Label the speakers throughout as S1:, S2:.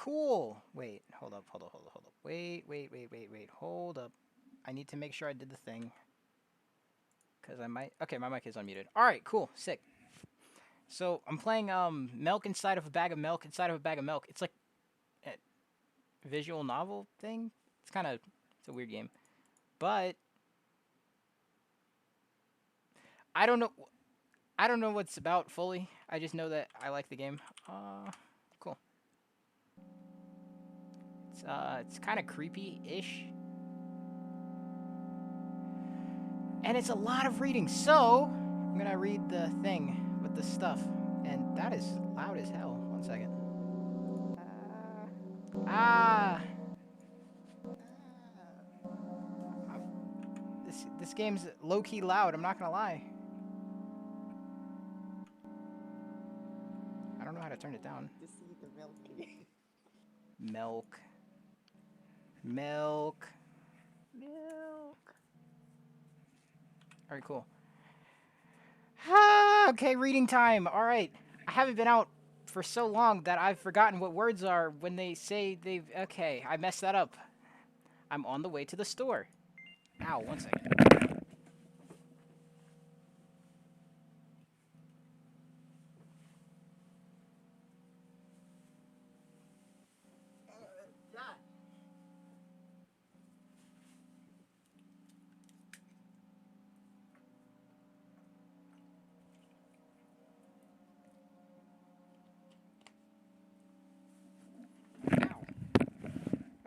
S1: cool. Wait, hold up. Wait, hold up. I need to make sure I did the thing. Because I might... Okay, my mic is unmuted. Alright, cool. Sick. So, I'm playing Milk Inside of a Bag of Milk Inside of a Bag of Milk. It's like a visual novel thing. It's kind of... It's a weird game. But... I don't know what it's about fully. I just know that I like the game. Cool. It's kind of creepy-ish. And it's a lot of reading, so I'm gonna read the thing with the stuff. And that is loud as hell. 1 second. This game's low-key loud, I'm not gonna lie. I don't know how to turn it down.
S2: To see the milky.
S1: Milk. Alright, cool. Okay, reading time. Alright. I haven't been out for so long that I've forgotten what words are when they say they've... Okay, I messed that up. I'm on the way to the store. Ow, 1 second.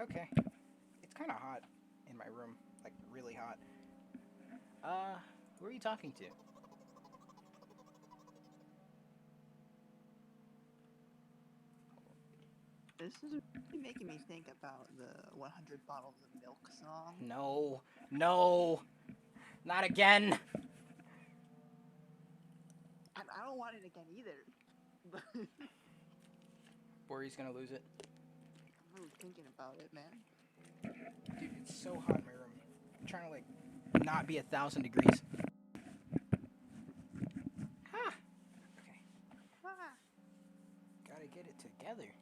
S1: Okay. It's kind of hot in my room. Like, really hot. Who are you talking to?
S2: This is really making me think about the 100 Bottles of Milk song.
S1: No. No. Not again.
S2: I don't want it again either.
S1: Worry's gonna lose it.
S2: I'm really thinking about it, man.
S1: Dude, it's so hot in my room. I'm trying to, like, not be 1,000 degrees. Ha! Okay.
S2: Ah.
S1: Gotta get it together.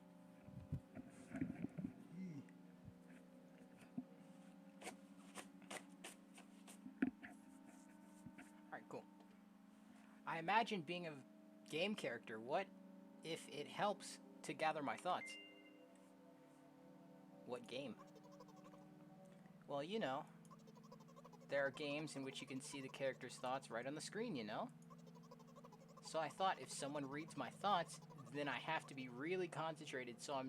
S1: Alright, cool. I imagine being a game character. What if it helps to gather my thoughts? What game? Well, you know, there are games in which you can see the character's thoughts right on the screen, you know? So I thought if someone reads my thoughts, then I have to be really concentrated so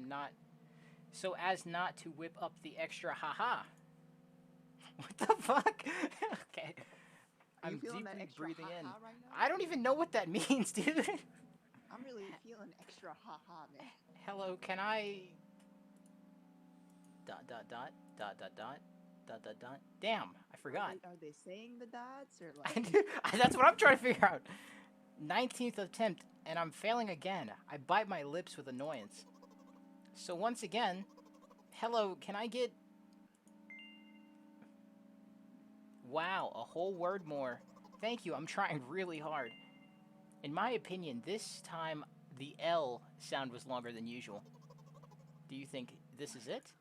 S1: as not to whip up the extra haha. What the fuck? Okay. I'm deeply breathing in.
S2: Right now?
S1: I don't even know what that means, dude.
S2: I'm really feeling extra haha, man.
S1: Hello, can I... ... Damn, I forgot.
S2: Are they saying the dots or like?
S1: That's what I'm trying to figure out. 19th attempt, and I'm failing again. I bite my lips with annoyance. So once again, hello, can I get... Wow, a whole word more. Thank you, I'm trying really hard. In my opinion, this time the L sound was longer than usual. Do you think this is it?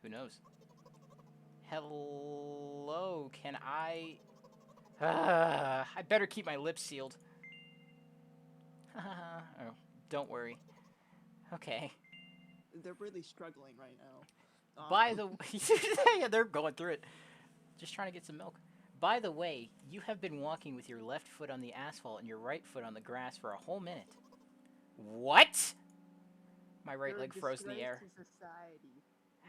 S1: Who knows? Hello, can I... I better keep my lips sealed. Oh, don't worry. Okay.
S2: They're really struggling right now.
S1: By the way... Yeah, they're going through it. Just trying to get some milk. By the way, you have been walking with your left foot on the asphalt and your right foot on the grass for a whole minute. What? My right leg froze in the air.
S2: To society.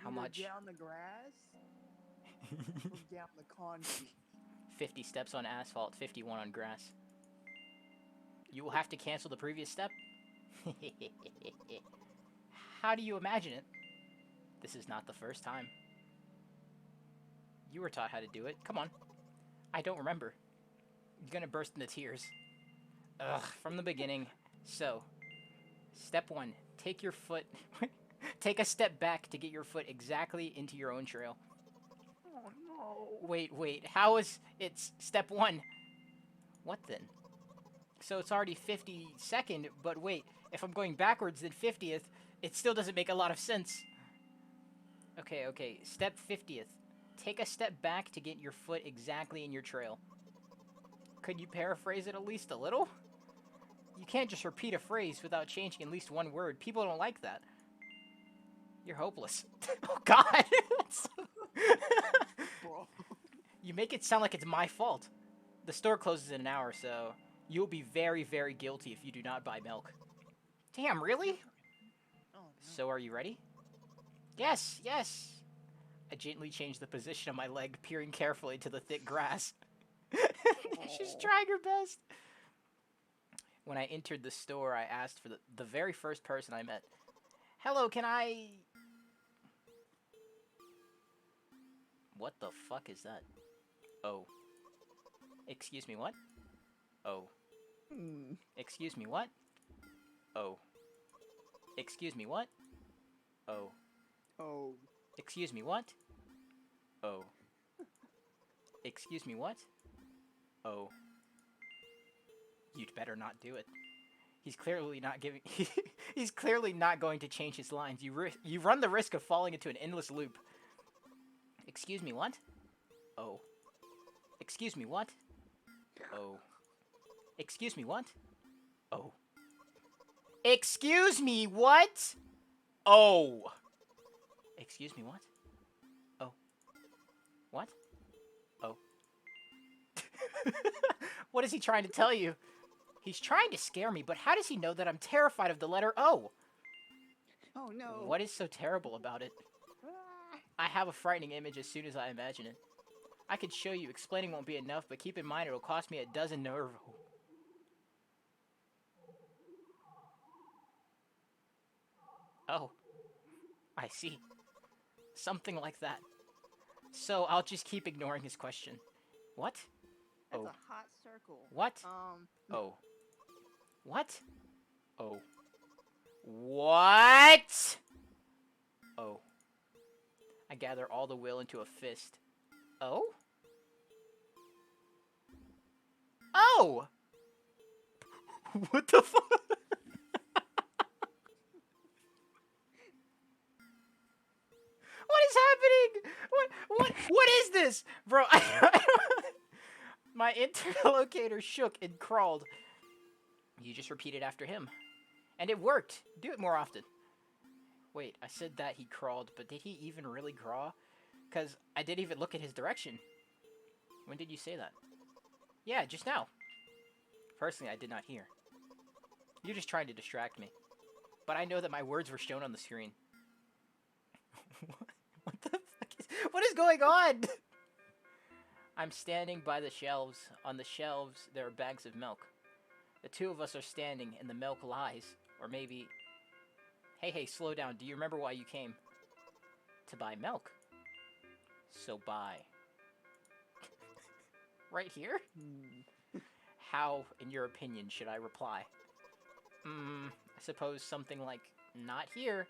S1: How much?
S2: Down the grass or down the concrete.
S1: 50 steps on asphalt, 51 on grass. You will have to cancel the previous step? How do you imagine it? This is not the first time. You were taught how to do it. Come on. I don't remember. You're gonna burst into tears. Ugh, from the beginning. So, step 1. Take your foot... Take a step back to get your foot exactly into your own trail.
S2: Oh no.
S1: Wait. How is... It's step 1. What then? So it's already 52nd, but wait. If I'm going backwards, then 50th It still doesn't make a lot of sense. Okay. Step 50th. Take a step back to get your foot exactly in your trail. Could you paraphrase it at least a little? You can't just repeat a phrase without changing at least one word. People don't like that. You're hopeless. Oh, God.
S2: Bro.
S1: You make it sound like it's my fault. The store closes in an hour, so you'll be very, very guilty if you do not buy milk. Damn, really?
S2: Oh, no.
S1: So are you ready? Yes. I gently changed the position of my leg, peering carefully into the thick grass. She's trying her best. When I entered the store, I asked for the very first person I met. Hello, can I... What the fuck is that? Oh. Excuse me, what? Oh. Excuse me, what? Oh. Excuse me, what? Oh.
S2: Oh.
S1: Excuse me, what? Oh. Excuse me, what? Oh. You'd better not do it. He's clearly not giving... He's clearly not going to change his lines. You run the risk of falling into an endless loop. Excuse me, what? Oh. Excuse me, what? Oh. Excuse me, what? Oh. Excuse me, what? Oh. Excuse me, what? Oh. What? Oh. What is he trying to tell you? He's trying to scare me, but how does he know that I'm terrified of the letter O?
S2: Oh, no.
S1: What is so terrible about it? I have a frightening image as soon as I imagine it. I could show you. Explaining won't be enough, but keep in mind it'll cost me a dozen nerve. Oh. I see. Something like that. So I'll just keep ignoring his question. What?
S2: That's
S1: Oh.
S2: a hot circle.
S1: What?
S2: No.
S1: Oh. What? Oh. What? Oh. I gather all the will into a fist. Oh? Oh! What the fuck? What is happening? What is this? Bro, my interlocutor shook and crawled. You just repeated after him. And it worked. Do it more often. Wait, I said that he crawled, but did he even really crawl? Because I didn't even look in his direction. When did you say that? Yeah, just now. Personally, I did not hear. You're just trying to distract me. But I know that my words were shown on the screen. What the fuck is... What is going on? I'm standing by the shelves. On the shelves, there are bags of milk. The two of us are standing, and the milk lies. Or maybe... Hey, slow down. Do you remember why you came? To buy milk. So buy. Right here? How, in your opinion, should I reply? I suppose something like, not here.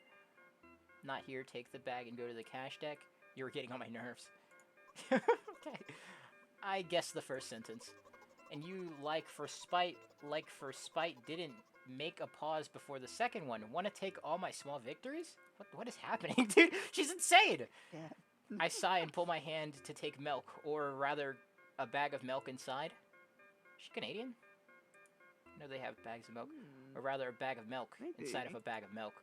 S1: Not here, take the bag and go to the cash deck. You're getting on my nerves. Okay. I guess the first sentence. And you, like for spite, didn't make a pause before the second one. Want to take all my small victories? What is happening, dude? She's insane!
S2: Yeah.
S1: I sigh and pull my hand to take milk, or rather, a bag of milk inside. Is she Canadian? No, they have bags of milk. Or rather, a bag of milk
S2: Maybe.
S1: inside of a bag of milk.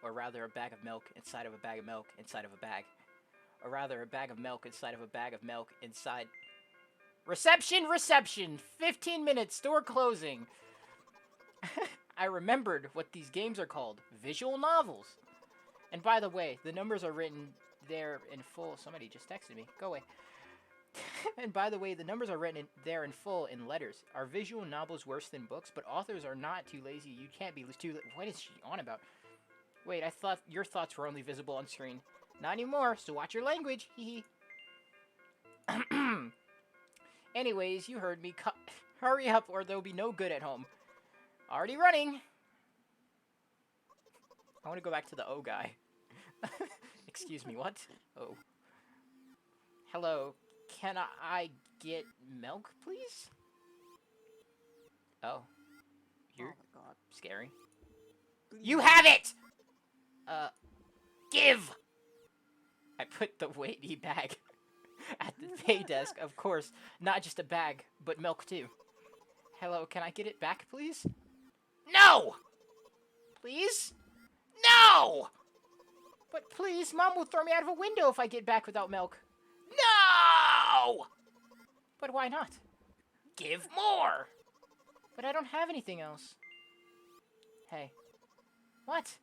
S1: Or rather, a bag of milk inside of a bag of milk inside of a bag. Or rather, a bag of milk inside of a bag of milk inside... Reception! 15 minutes, store closing! I remembered what these games are called. Visual novels. And by the way, the numbers are written there in full. Somebody just texted me. Go away. And by the way, the numbers are written there in full in letters. Are visual novels worse than books? But authors are not too lazy. You can't be too... What is she on about? Wait, I thought your thoughts were only visible on screen. Not anymore, so watch your language. Hee hee. Anyways, you heard me. Hurry up or there'll be no good at home. Already running. I want to go back to the O guy. Excuse me, what? Oh. Hello, can I get milk, please? Oh. You're
S2: Oh my god.
S1: scary.
S2: Please.
S1: You have it! Give! I put the weighty bag at the pay desk, of course. Not just a bag, but milk too. Hello, can I get it back, please? No! Please? No! But please, Mom will throw me out of a window if I get back without milk. No! But why not? Give more! But I don't have anything else. Hey. What?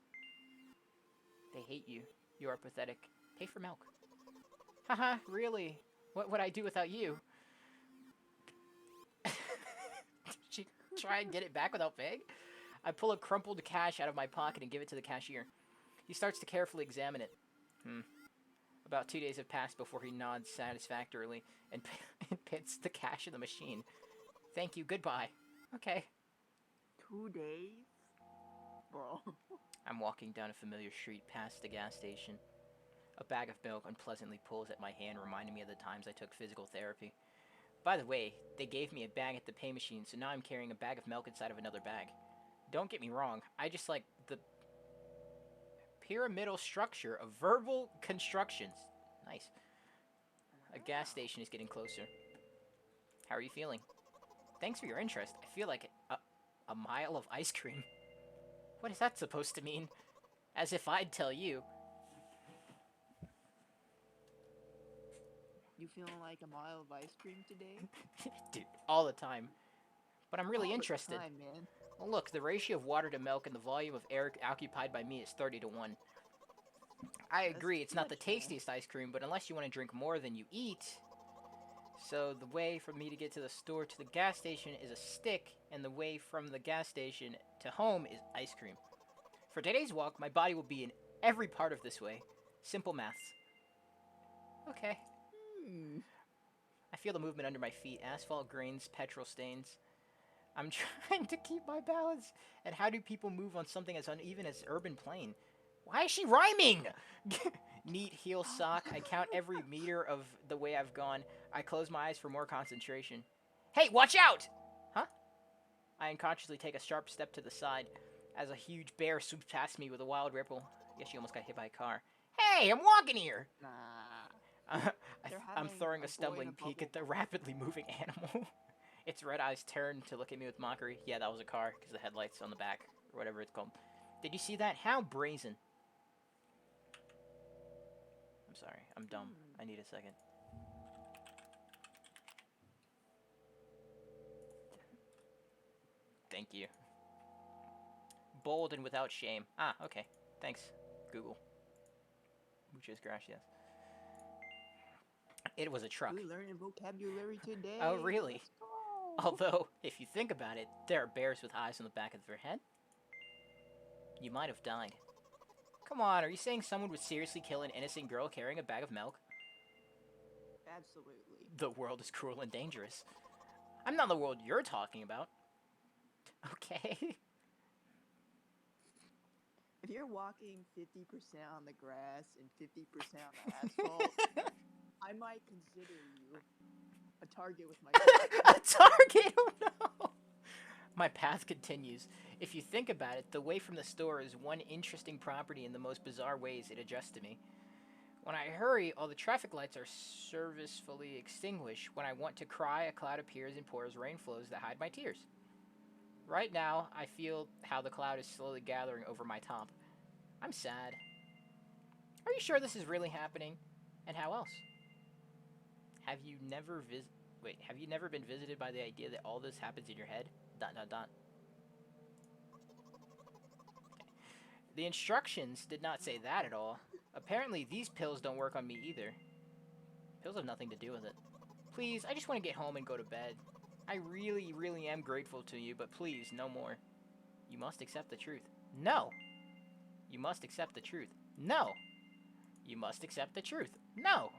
S1: They hate you. You are pathetic. Pay for milk. Haha, really? What would I do without you? Did she try and get it back without paying? I pull a crumpled cash out of my pocket and give it to the cashier. He starts to carefully examine it. About 2 days have passed before he nods satisfactorily and puts the cash in the machine. Thank you, goodbye. Okay.
S2: 2 days? Bro.
S1: I'm walking down a familiar street past the gas station. A bag of milk unpleasantly pulls at my hand, reminding me of the times I took physical therapy. By the way, they gave me a bag at the pay machine, so now I'm carrying a bag of milk inside of another bag. Don't get me wrong, I just like the pyramidal structure of verbal constructions. Nice. A gas station is getting closer. How are you feeling? Thanks for your interest. I feel like a mile of ice cream. What is that supposed to mean? As if I'd tell you.
S2: You feeling like a mile of ice cream today?
S1: Dude, all the time. But I'm really
S2: All the
S1: interested.
S2: time, man.
S1: Well, look, the ratio of water to milk and the volume of air occupied by me is 30-1. I agree, it's not the
S2: much, man.
S1: tastiest ice cream, but unless you want to drink more than you eat... So the way for me to get to the store to the gas station is a stick, and the way from the gas station to home is ice cream. For today's walk, my body will be in every part of this way. Simple maths. Okay. I feel the movement under my feet. Asphalt grains, petrol stains. I'm trying to keep my balance. And how do people move on something as uneven as urban plain? Why is she rhyming? Neat heel sock. I count every meter of the way I've gone. I close my eyes for more concentration. Hey, watch out! Huh? I unconsciously take a sharp step to the side as a huge bear swoops past me with a wild ripple. Yes, she almost got hit by a car. Hey, I'm walking here!
S2: Nah.
S1: I'm throwing
S2: having
S1: a
S2: a
S1: stumbling
S2: boy in a
S1: peek at
S2: bubble.
S1: the rapidly moving animal. Its red eyes turn to look at me with mockery. Yeah, that was a car, because the headlights on the back, or whatever it's called. Did you see that? How brazen. I'm sorry, I'm dumb. I need a second. Thank you. Bold and without shame. Ah, okay. Thanks, Google. Muchas gracias. It was a truck.
S2: We learning vocabulary today.
S1: Oh, really?
S2: Let's go.
S1: Although, if you think about it, there are bears with eyes on the back of their head. You might have died. Come on, are you saying someone would seriously kill an innocent girl carrying a bag of milk?
S2: Absolutely.
S1: The world is cruel and dangerous. I'm not the world you're talking about. Okay.
S2: If you're walking 50% on the grass and 50% on the asphalt, I might consider you a target with my gun.
S1: A target? Oh no! My path continues. If you think about it, the way from the store is one interesting property in the most bizarre ways it adjusts to me. When I hurry, all the traffic lights are servicefully extinguished. When I want to cry, a cloud appears and pours rain flows that hide my tears. Right now, I feel how the cloud is slowly gathering over my top. I'm sad. Are you sure this is really happening? And how else? Have you never been visited by the idea that all this happens in your head? ... The instructions did not say that at all. Apparently, these pills don't work on me either. Pills have nothing to do with it. Please, I just want to get home and go to bed. I really, really am grateful to you, but please, no more. You must accept the truth. No! You must accept the truth. No! You must accept the truth. No!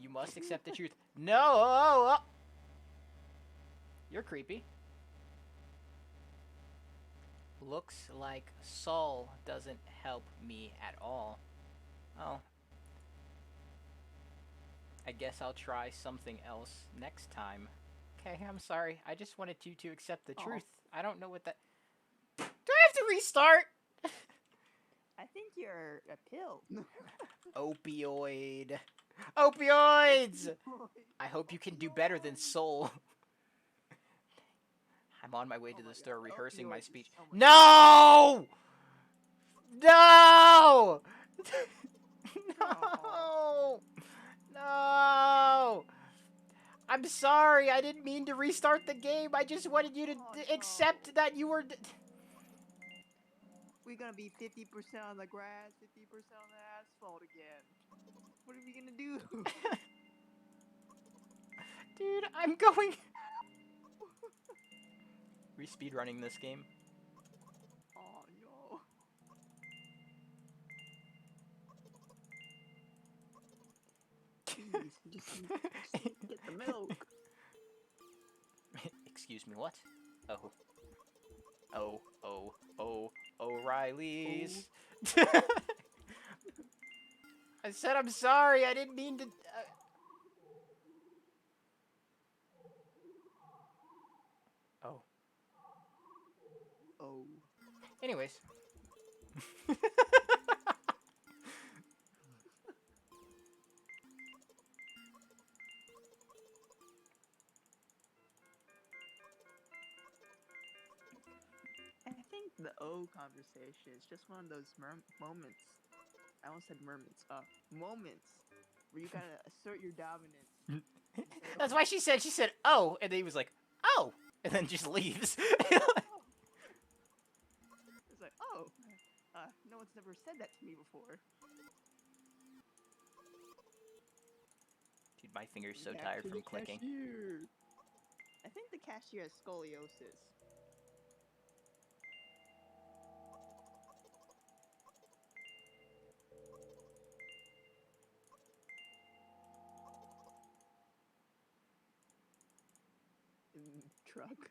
S1: You must accept the truth. No! You're creepy. Looks like Saul doesn't help me at all. Oh. I guess I'll try something else next time. Okay, I'm sorry. I just wanted you to accept the truth. I don't know what that... Do I have to restart?
S2: I think you're a pill.
S1: Opioid. Opioids! I hope you can do better than
S2: Opioid.
S1: Soul. I'm on my way
S2: Oh
S1: to
S2: my
S1: the store
S2: God,
S1: rehearsing my
S2: opioids is
S1: speech.
S2: so much
S1: No! No!
S2: Oh.
S1: No! No! I'm sorry, I didn't mean to restart the game. I just wanted you to
S2: Oh,
S1: accept
S2: no.
S1: that you were.
S2: We're gonna be 50% on the grass, 50% on the asphalt again. What are we gonna do?
S1: Dude, I'm going. We speedrunning this game.
S2: Oh no. Please, just need to get the milk.
S1: Excuse me, what? Oh. O'Reilly's. I said I'm sorry, I didn't mean to. Oh.
S2: Oh.
S1: Anyways.
S2: I think the O conversation is just one of those moments. I almost said mermaids. Moments where you gotta assert your dominance.
S1: That's why she said, oh, and then he was like, oh, and then just leaves.
S2: Oh. It's like, oh, no one's never said that to me before.
S1: Dude, my finger's so
S2: Back
S1: tired
S2: to
S1: from
S2: the
S1: clicking.
S2: cashier. I think the cashier has scoliosis. Truck.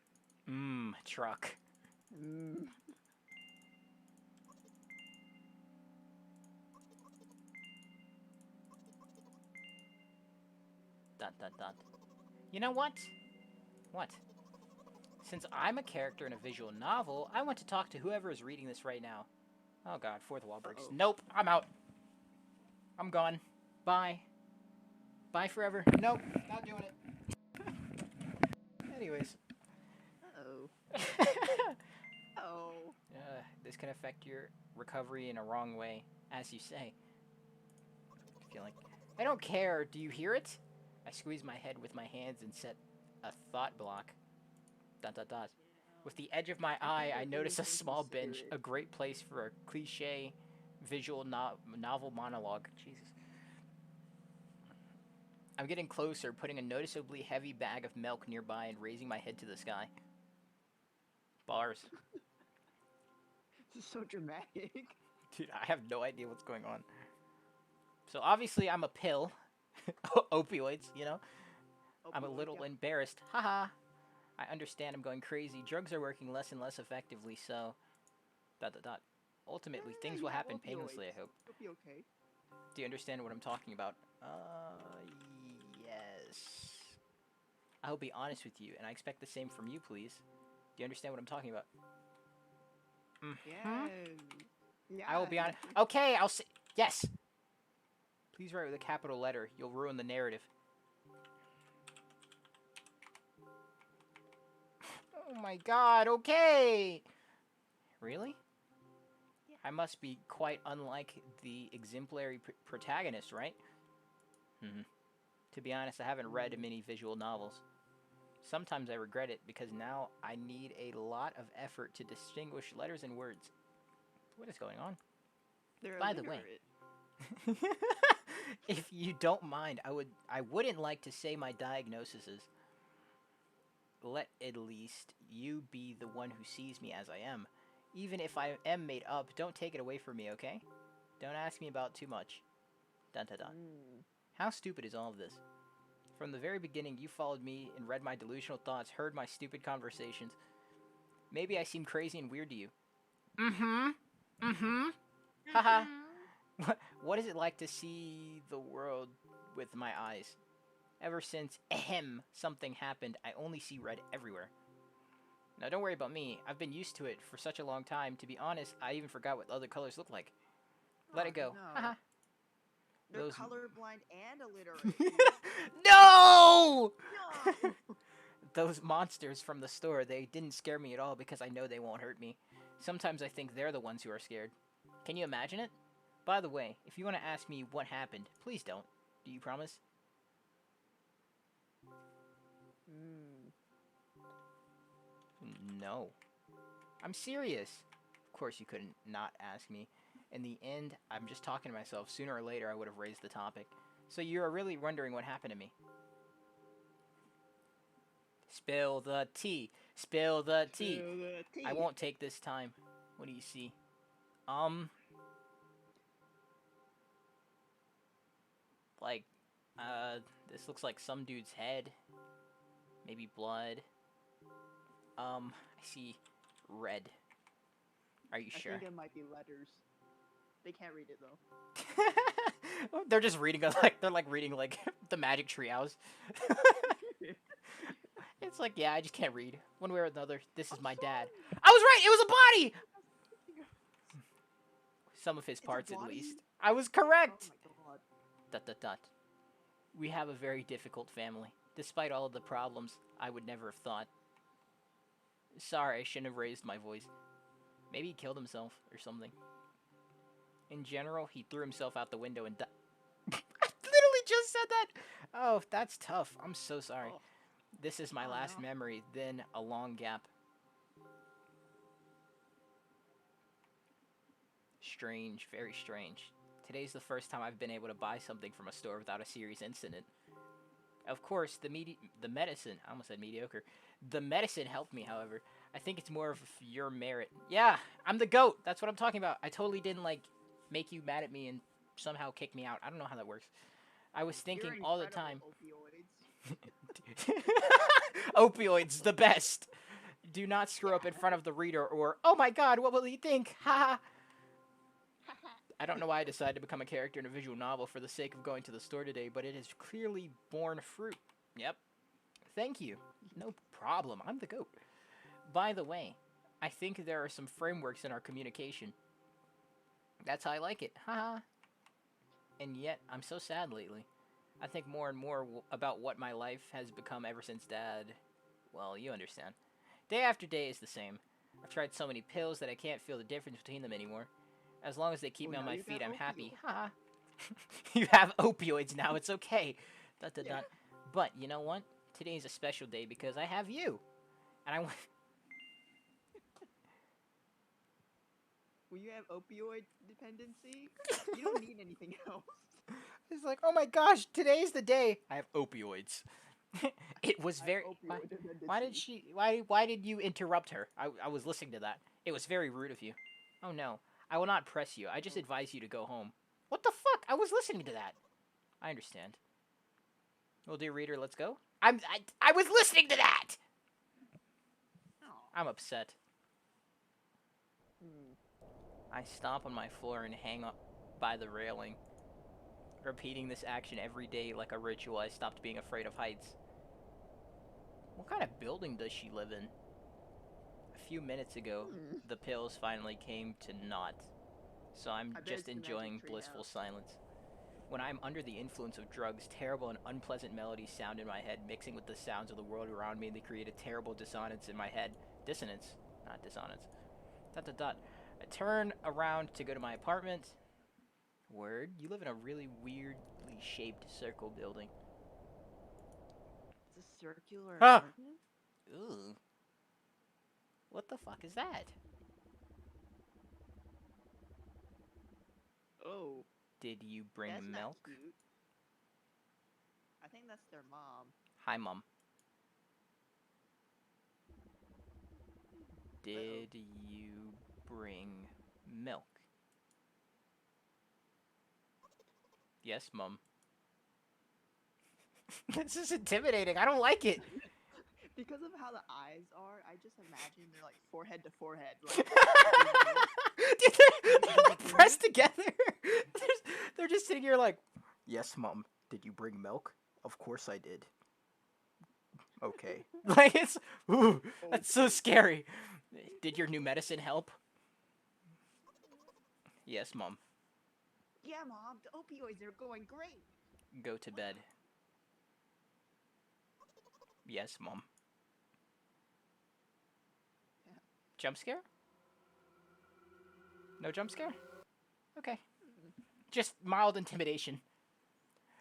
S1: Truck.
S2: Mm.
S1: Dun dun dun. You know what? What? Since I'm a character in a visual novel, I want to talk to whoever is reading this right now. Oh god, fourth wall breaks.
S2: Uh-oh.
S1: Nope, I'm out. I'm gone. Bye. Bye forever. Nope, not doing it. Anyways.
S2: Uh-oh. Oh.
S1: This can affect your recovery in a wrong way, as you say. I don't care. Do you hear it? I squeeze my head with my hands and set a thought block. Dot dot dot. With the edge of my eye, I notice a small bench, a great place for a cliché visual novel monologue. Jesus. I'm getting closer, putting a noticeably heavy bag of milk nearby and raising my head to the sky. Bars.
S2: This is so dramatic.
S1: Dude, I have no idea what's going on. So obviously I'm a pill. Opioids, you know? I'm a little embarrassed. Haha. I understand I'm going crazy. Drugs are working less and less effectively, so... Dot dot dot. Ultimately, things will happen painlessly, I hope.
S2: You'll be okay.
S1: Do you understand what I'm talking about? Yes. I will be honest with you, and I expect the same from you, please. Do you understand what I'm talking about?
S2: Yeah. Yeah.
S1: I will be honest. Okay, I'll say... Yes! Please write with a capital letter. You'll ruin the narrative. Oh my god, okay! Really?
S2: Yeah.
S1: I must be quite unlike the exemplary protagonist, right? To be honest, I haven't read many visual novels. Sometimes I regret it because now I need a lot of effort to distinguish letters and words. What is going on? By the way, if you don't mind, I wouldn't like to say my diagnosis is. Let at least you be the one who sees me as I am. Even if I am made up, don't take it away from me, okay? Don't ask me about too much. Dun dun dun. How stupid is all of this? From the very beginning, you followed me and read my delusional thoughts, heard my stupid conversations. Maybe I seem crazy and weird to you. Haha. What is it like to see the world with my eyes? Ever since, something happened, I only see red everywhere. Now don't worry about me, I've been used to it for such a long time. To be honest, I even forgot what other colors look like. Let
S2: Oh,
S1: it go.
S2: no.
S1: Haha.
S2: They're
S1: Those.
S2: colorblind and illiterate. Dude.
S1: No!
S2: No.
S1: Those monsters from the store, they didn't scare me at all because I know they won't hurt me. Sometimes I think they're the ones who are scared. Can you imagine it? By the way, if you want to ask me what happened, please don't. Do you promise?
S2: Hmm.
S1: No. I'm serious. Of course you couldn't not ask me. In the end, I'm just talking to myself. Sooner or later, I would have raised the topic. So you're really wondering what happened to me. Spill the tea. Spill the tea.
S2: Spill the tea.
S1: I won't take this time. What do you see? Like, this looks like some dude's head. Maybe blood. I see red. Are you sure?
S2: I think it might be letters. They can't read it though.
S1: They're just reading they're like reading like the Magic Treehouse. It's like, yeah, I just can't read. One way or another, this is my dad. I was right. It was a body. Some of his
S2: It's a
S1: parts, at
S2: body?
S1: least. I was
S2: Oh
S1: correct.
S2: my god.
S1: Dot dot dot. We have a very difficult family. Despite all of the problems, I would never have thought. Sorry, I shouldn't have raised my voice. Maybe he killed himself or something. In general, he threw himself out the window and died. I literally just said that! Oh, that's tough. I'm so sorry.
S2: Oh.
S1: This is my
S2: Oh,
S1: last
S2: no.
S1: memory, then a long gap. Strange, very strange. Today's the first time I've been able to buy something from a store without a serious incident. Of course, the medicine, I almost said mediocre. The medicine helped me, however. I think it's more of your merit. Yeah, I'm the GOAT. That's what I'm talking about. I totally didn't, like, make you mad at me and somehow kick me out. I don't know how that works. I was thinking
S2: You're
S1: all the
S2: incredible,
S1: time.
S2: Opioids.
S1: Opioids, the best. Do not screw up in front of the reader or, oh my god, what will he think? Ha! I don't know why I decided to become a character in a visual novel for the sake of going to the store today, but it has clearly borne fruit. Yep. Thank you. No problem. I'm the GOAT. By the way, I think there are some frameworks in our communication. That's how I like it. Haha. And yet, I'm so sad lately. I think more and more about what my life has become ever since Dad... Well, you understand. Day after day is the same. I've tried so many pills that I can't feel the difference between them anymore. As long as they keep me on
S2: now
S1: my
S2: you got
S1: feet, I'm happy.
S2: opioids.
S1: Haha. You have opioids now, it's okay. Dot, dot,
S2: Yeah.
S1: dot. But, you know what? Today's a special day because I have you. And I want...
S2: When you have opioid dependency, you don't need anything else.
S1: It's like, oh my gosh, today's the day. I have opioids. It was
S2: I have
S1: very...
S2: opioid
S1: Why did
S2: dependency.
S1: she... Why did you interrupt her? I was listening to that. It was very rude of you. Oh no. I will not press you. I just
S2: Oh.
S1: advise you to go home. What the fuck? I was listening to that. I understand. Well, dear reader, let's go. I was listening to that!
S2: Oh.
S1: I'm upset.
S2: Hmm.
S1: I stomp on my floor and hang up by the railing. Repeating this action every day like a ritual, I stopped being afraid of heights. What kind of building does she live in? A few minutes ago,
S2: Hmm.
S1: the pills finally came to naught. So I'm
S2: I bet
S1: just
S2: it's the Magic
S1: enjoying
S2: Tree
S1: blissful
S2: House.
S1: silence. When I'm under the influence of drugs, terrible and unpleasant melodies sound in my head, mixing with the sounds of the world around me, and they create a terrible dissonance in my head. Dissonance, not dissonance. Dot dot dot. I turn around to go to my apartment. Word, you live in a really weirdly shaped circle building.
S2: It's a circular
S1: Huh.
S2: apartment?
S1: Ooh. What the fuck is that?
S2: Oh,
S1: Did you bring
S2: that's
S1: milk?
S2: not cute. I think that's their mom.
S1: Hi, Mom. Did you bring milk? Yes, Mom. This is intimidating. I don't like it.
S2: Because of how the eyes are, I just imagine they're like forehead to forehead. Like,
S1: They're like pressed together. They're just sitting here like, yes, Mom. Did you bring milk? Of course I did. Okay. Like it's, ooh, that's so scary. Did your new medicine help? Yes, Mom.
S2: Yeah, Mom, the opioids are going great.
S1: Go to bed. Yes, Mom.
S2: Yeah.
S1: Jump scare? No jump scare? Okay.
S2: Hmm.
S1: Just mild intimidation.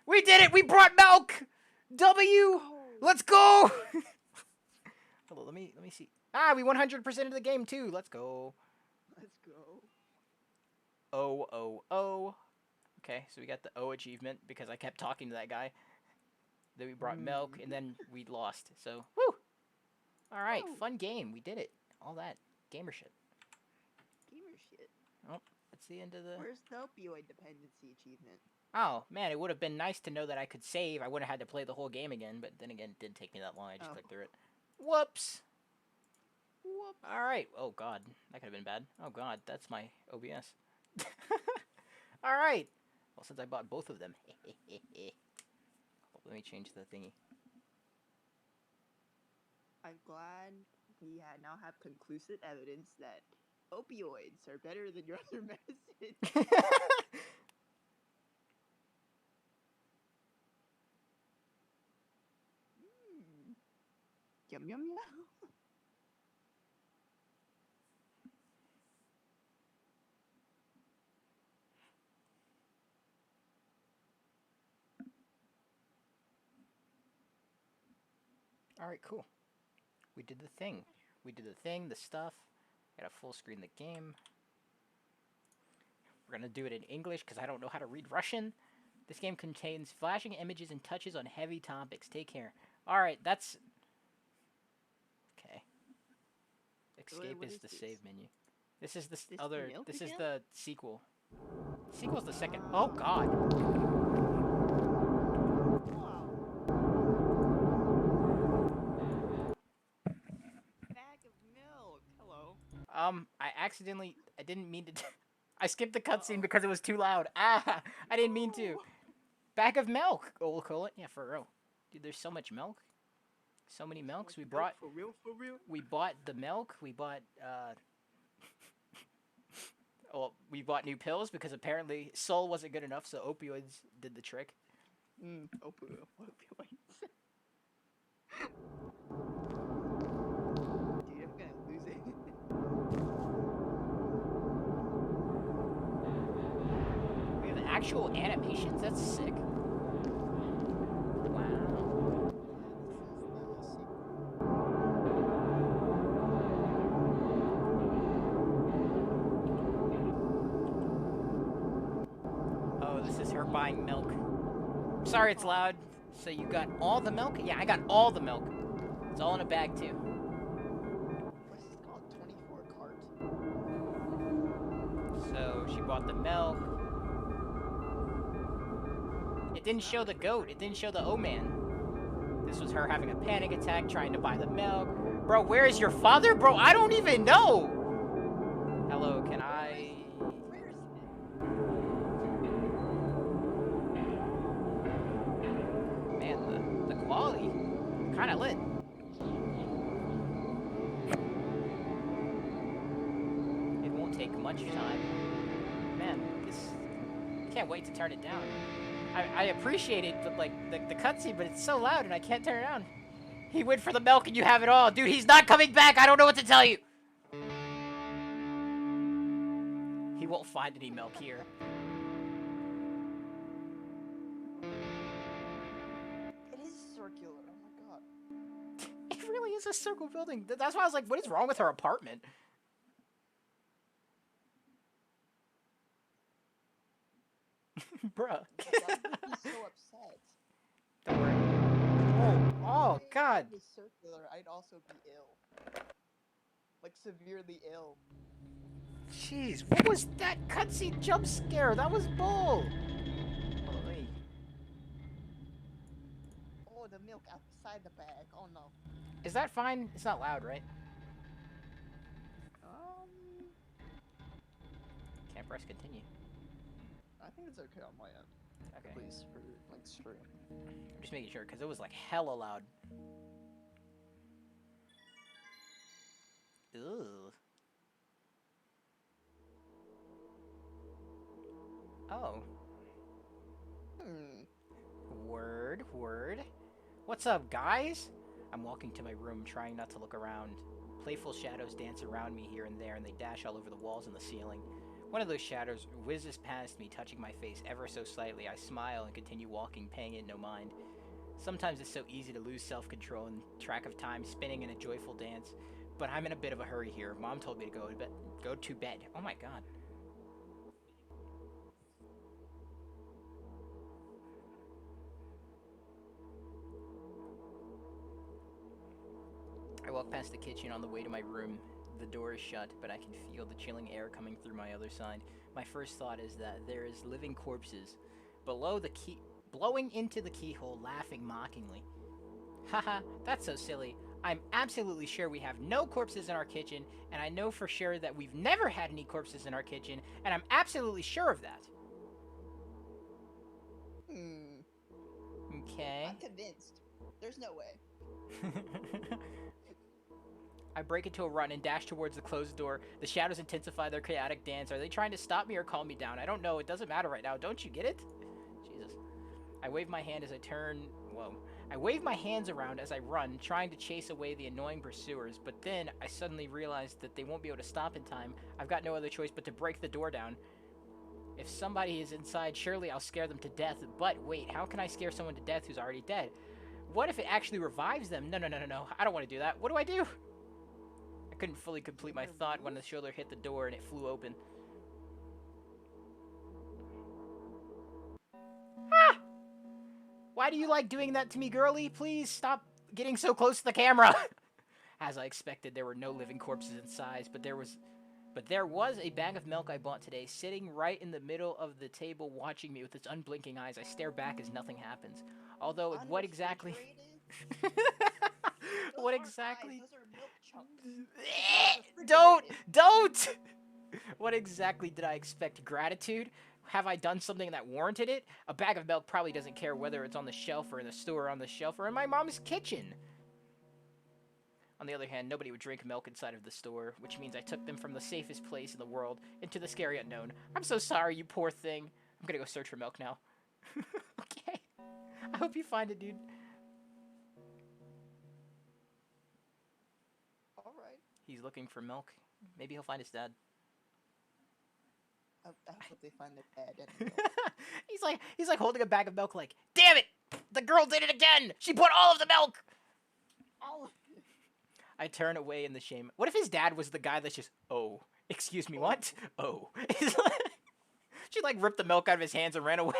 S1: We did it! We brought milk! W!
S2: Oh,
S1: Let's go! Hello, let me see. Ah, we 100% of the game too. Let's go.
S2: let's go.
S1: O O O. Okay, so we got the O achievement because I kept talking to that guy. Then we brought milk, and then we lost. So, woo! All right,
S2: Woo.
S1: fun game. We did it. All that gamer shit.
S2: Gamer shit.
S1: Oh, that's the end of the.
S2: Where's the opioid dependency achievement?
S1: Oh man, it would have been nice to know that I could save. I would have had to play the whole game again, but then again, it didn't take me that long. I just
S2: Oh.
S1: clicked through it. Whoops.
S2: Whoop.
S1: All right. Oh god, that could have been bad. Oh god, that's my OBS. All right. Well, since I bought both of them, let me change the thingy.
S2: I'm glad we now have conclusive evidence that opioids are better than your other medicines. Mm. Yum yum yum.
S1: All right, cool. We did the thing. We did the thing, the stuff. Got a full screen the game. We're gonna do it in English because I don't know how to read Russian. This game contains flashing images and touches on heavy topics. Take care. All right, that's okay. Escape
S2: What
S1: is
S2: is
S1: the
S2: this?
S1: save menu. This is the
S2: This the
S1: other.
S2: milk
S1: This is
S2: again?
S1: the sequel. Sequel's the second. Oh God.
S2: Wow. Bag of milk. Hello.
S1: I didn't mean to. I skipped the cutscene
S2: Uh-oh.
S1: because it was too loud. Ah, I didn't mean to.
S2: No.
S1: Bag of milk. Oh, we'll call it. Yeah, for real. Dude, there's so much milk. So many milks. We brought.
S2: For real, for real.
S1: We bought the milk. We bought. Well, we bought new pills because apparently Soul wasn't good enough, so opioids did the trick.
S2: Opioids. Dude, I'm gonna lose it.
S1: We have actual animations. That's sick. Wow. Oh, this is her buying milk. Sorry, it's loud. So you got all the milk? Yeah, I got all the milk. It's all in a bag too.
S2: What's this called? 24 cart.
S1: So she bought the milk. It didn't show the goat. It didn't show the O-man. This was her having a panic attack trying to buy the milk. Bro, where is your father? Bro, I don't even know. Hello, can I...
S2: Where is it?
S1: Man, the quality kind of lit. It won't take much time. Man, this... Can't wait to turn it down. I appreciate it, but like the cutscene, but it's so loud and I can't turn it on. He went for the milk and you have it all. Dude, he's not coming back. I don't know what to tell you. He won't find any milk here.
S2: It is circular. Oh my god.
S1: It really is a circle building. That's why I was like, what is wrong with her apartment? Bruh.
S2: Why would he be so upset?
S1: Don't worry. Oh, God.
S2: If it was circular, I'd also be ill. Like, severely ill.
S1: Jeez, what was that cutscene jump scare? That was bull. Hold on, wait.
S2: Oh, the milk outside the bag. Oh no.
S1: Is that fine? It's not loud, right? Can't press continue.
S2: I think it's okay on my end.
S1: Okay.
S2: At least for, like, stream.
S1: I'm just making sure, because it was like hella loud. Ugh. Oh. awkward. What's up, guys? I'm walking to my room, trying not to look around. Playful shadows dance around me here and there, and they dash all over the walls and the ceiling. One of those shadows whizzes past me, touching my face ever so slightly. I smile and continue walking, paying it no mind. Sometimes it's so easy to lose self-control and track of time, spinning in a joyful dance. But I'm in a bit of a hurry here. Mom told me to go to bed. Oh my god. I walk past the kitchen on the way to my room. The door is shut, but I can feel the chilling air coming through my other side. My first thought is that there is living corpses below the key, blowing into the keyhole, laughing mockingly. Haha, that's so silly. I'm absolutely sure we have no corpses in our kitchen, and I know for sure that we've never had any corpses in our kitchen, and I'm absolutely sure of that. Okay.
S3: I'm convinced. There's no way.
S1: I break into a run and dash towards the closed door. The shadows intensify their chaotic dance. Are they trying to stop me or calm me down? I don't know. It doesn't matter right now. Don't you get it? Jesus. I wave my hand as I turn... Whoa. I wave my hands around as I run, trying to chase away the annoying pursuers, but then I suddenly realize that they won't be able to stop in time. I've got no other choice but to break the door down. If somebody is inside, surely I'll scare them to death. But wait, how can I scare someone to death who's already dead? What if it actually revives them? No. I don't want to do that. What do I do? I couldn't fully complete my thought when the shoulder hit the door and it flew open. Ah! Why do you like doing that to me, girlie? Please stop getting so close to the camera. As I expected, there were no living corpses inside, but there was a bag of milk I bought today, sitting right in the middle of the table, watching me with its unblinking eyes. I stare back as nothing happens. Although, what exactly? What exactly?
S3: Those are milk chunks.
S1: Don't! What exactly did I expect? Gratitude? Have I done something that warranted it? A bag of milk probably doesn't care whether it's on the shelf or in the store, or on the shelf or in my mom's kitchen. On the other hand, nobody would drink milk inside of the store, which means I took them from the safest place in the world into the scary unknown. I'm so sorry, you poor thing. I'm gonna go search for milk now. Okay. I hope you find it, dude.
S3: Alright.
S1: He's looking for milk. Maybe he'll find his dad.
S3: I hope they find their dad. And
S1: He's like holding a bag of milk like, damn it! The girl did it again! She put all of the milk!
S3: all of it.
S1: I turn away in the shame. What if his dad was the guy that's just, oh, excuse me, what? Oh. She like ripped the milk out of his hands and ran away.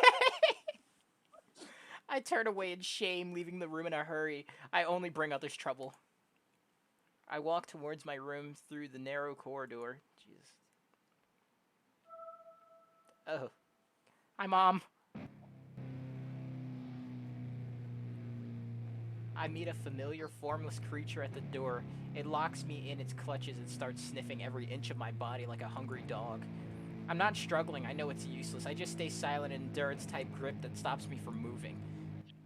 S1: I turn away in shame, leaving the room in a hurry. I only bring others trouble. I walk towards my room through the narrow corridor. Jesus. Oh. Hi, Mom. I meet a familiar, formless creature at the door. It locks me in its clutches and starts sniffing every inch of my body like a hungry dog. I'm not struggling. I know it's useless. I just stay silent and endure its tight grip that stops me from moving.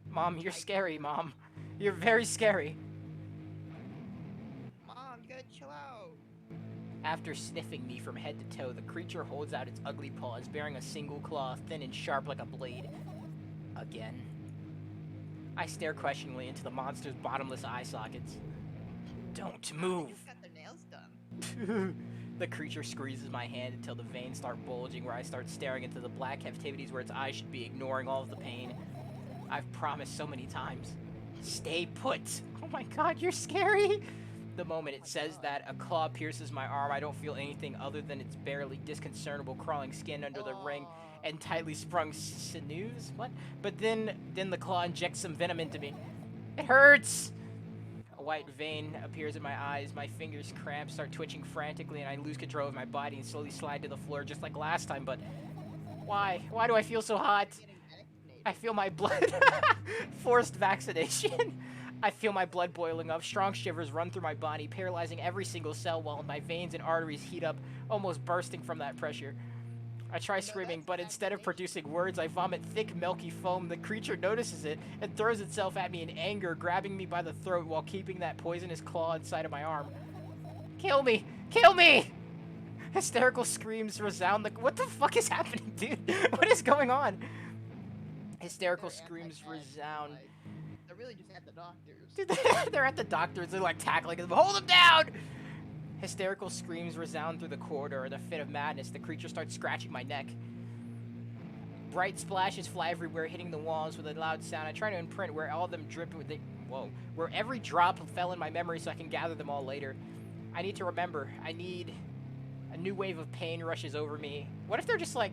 S1: Mom, you're scary, Mom. You're very scary.
S3: Mom, you gotta chill out.
S1: After sniffing me from head to toe, the creature holds out its ugly paws, bearing a single claw, thin and sharp like a blade. Again. I stare questioningly into the monster's bottomless eye sockets. Don't move!
S3: They just got their nails done.
S1: The creature squeezes my hand until the veins start bulging, where I start staring into the black cavities where its eyes should be, ignoring all of the pain. I've promised so many times. Stay put! Oh my god, you're scary! The moment it says that, a claw pierces my arm. I don't feel anything other than its barely discernible crawling skin under the ring and tightly sprung sinews. What? But then the claw injects some venom into me. It hurts! A white vein appears in my eyes. My fingers cramp, start twitching frantically, and I lose control of my body and slowly slide to the floor just like last time. But why? Why do I feel so hot?
S3: Getting vaccinated.
S1: I feel my blood. Forced vaccination. I feel my blood boiling up. Strong shivers run through my body, paralyzing every single cell while my veins and arteries heat up, almost bursting from that pressure. I try screaming, but instead of producing words, I vomit thick, milky foam. The creature notices it and throws itself at me in anger, grabbing me by the throat while keeping that poisonous claw inside of my arm. Kill me! Kill me! Hysterical screams resound. What the fuck is happening, dude? What is going on? Hysterical
S3: They're
S1: screams
S3: anti-fag,
S1: resound.
S3: like, really just at the doctor's.
S1: Dude, they're at the doctor's. They're like tackling him. Hold him down! Hysterical screams resound through the corridor. In a fit of madness, the creature starts scratching my neck. Bright splashes fly everywhere, hitting the walls with a loud sound. I try to imprint where all of them drip with the... Whoa. Where every drop fell in my memory so I can gather them all later. I need to remember. I need... A new wave of pain rushes over me. What if they're just like...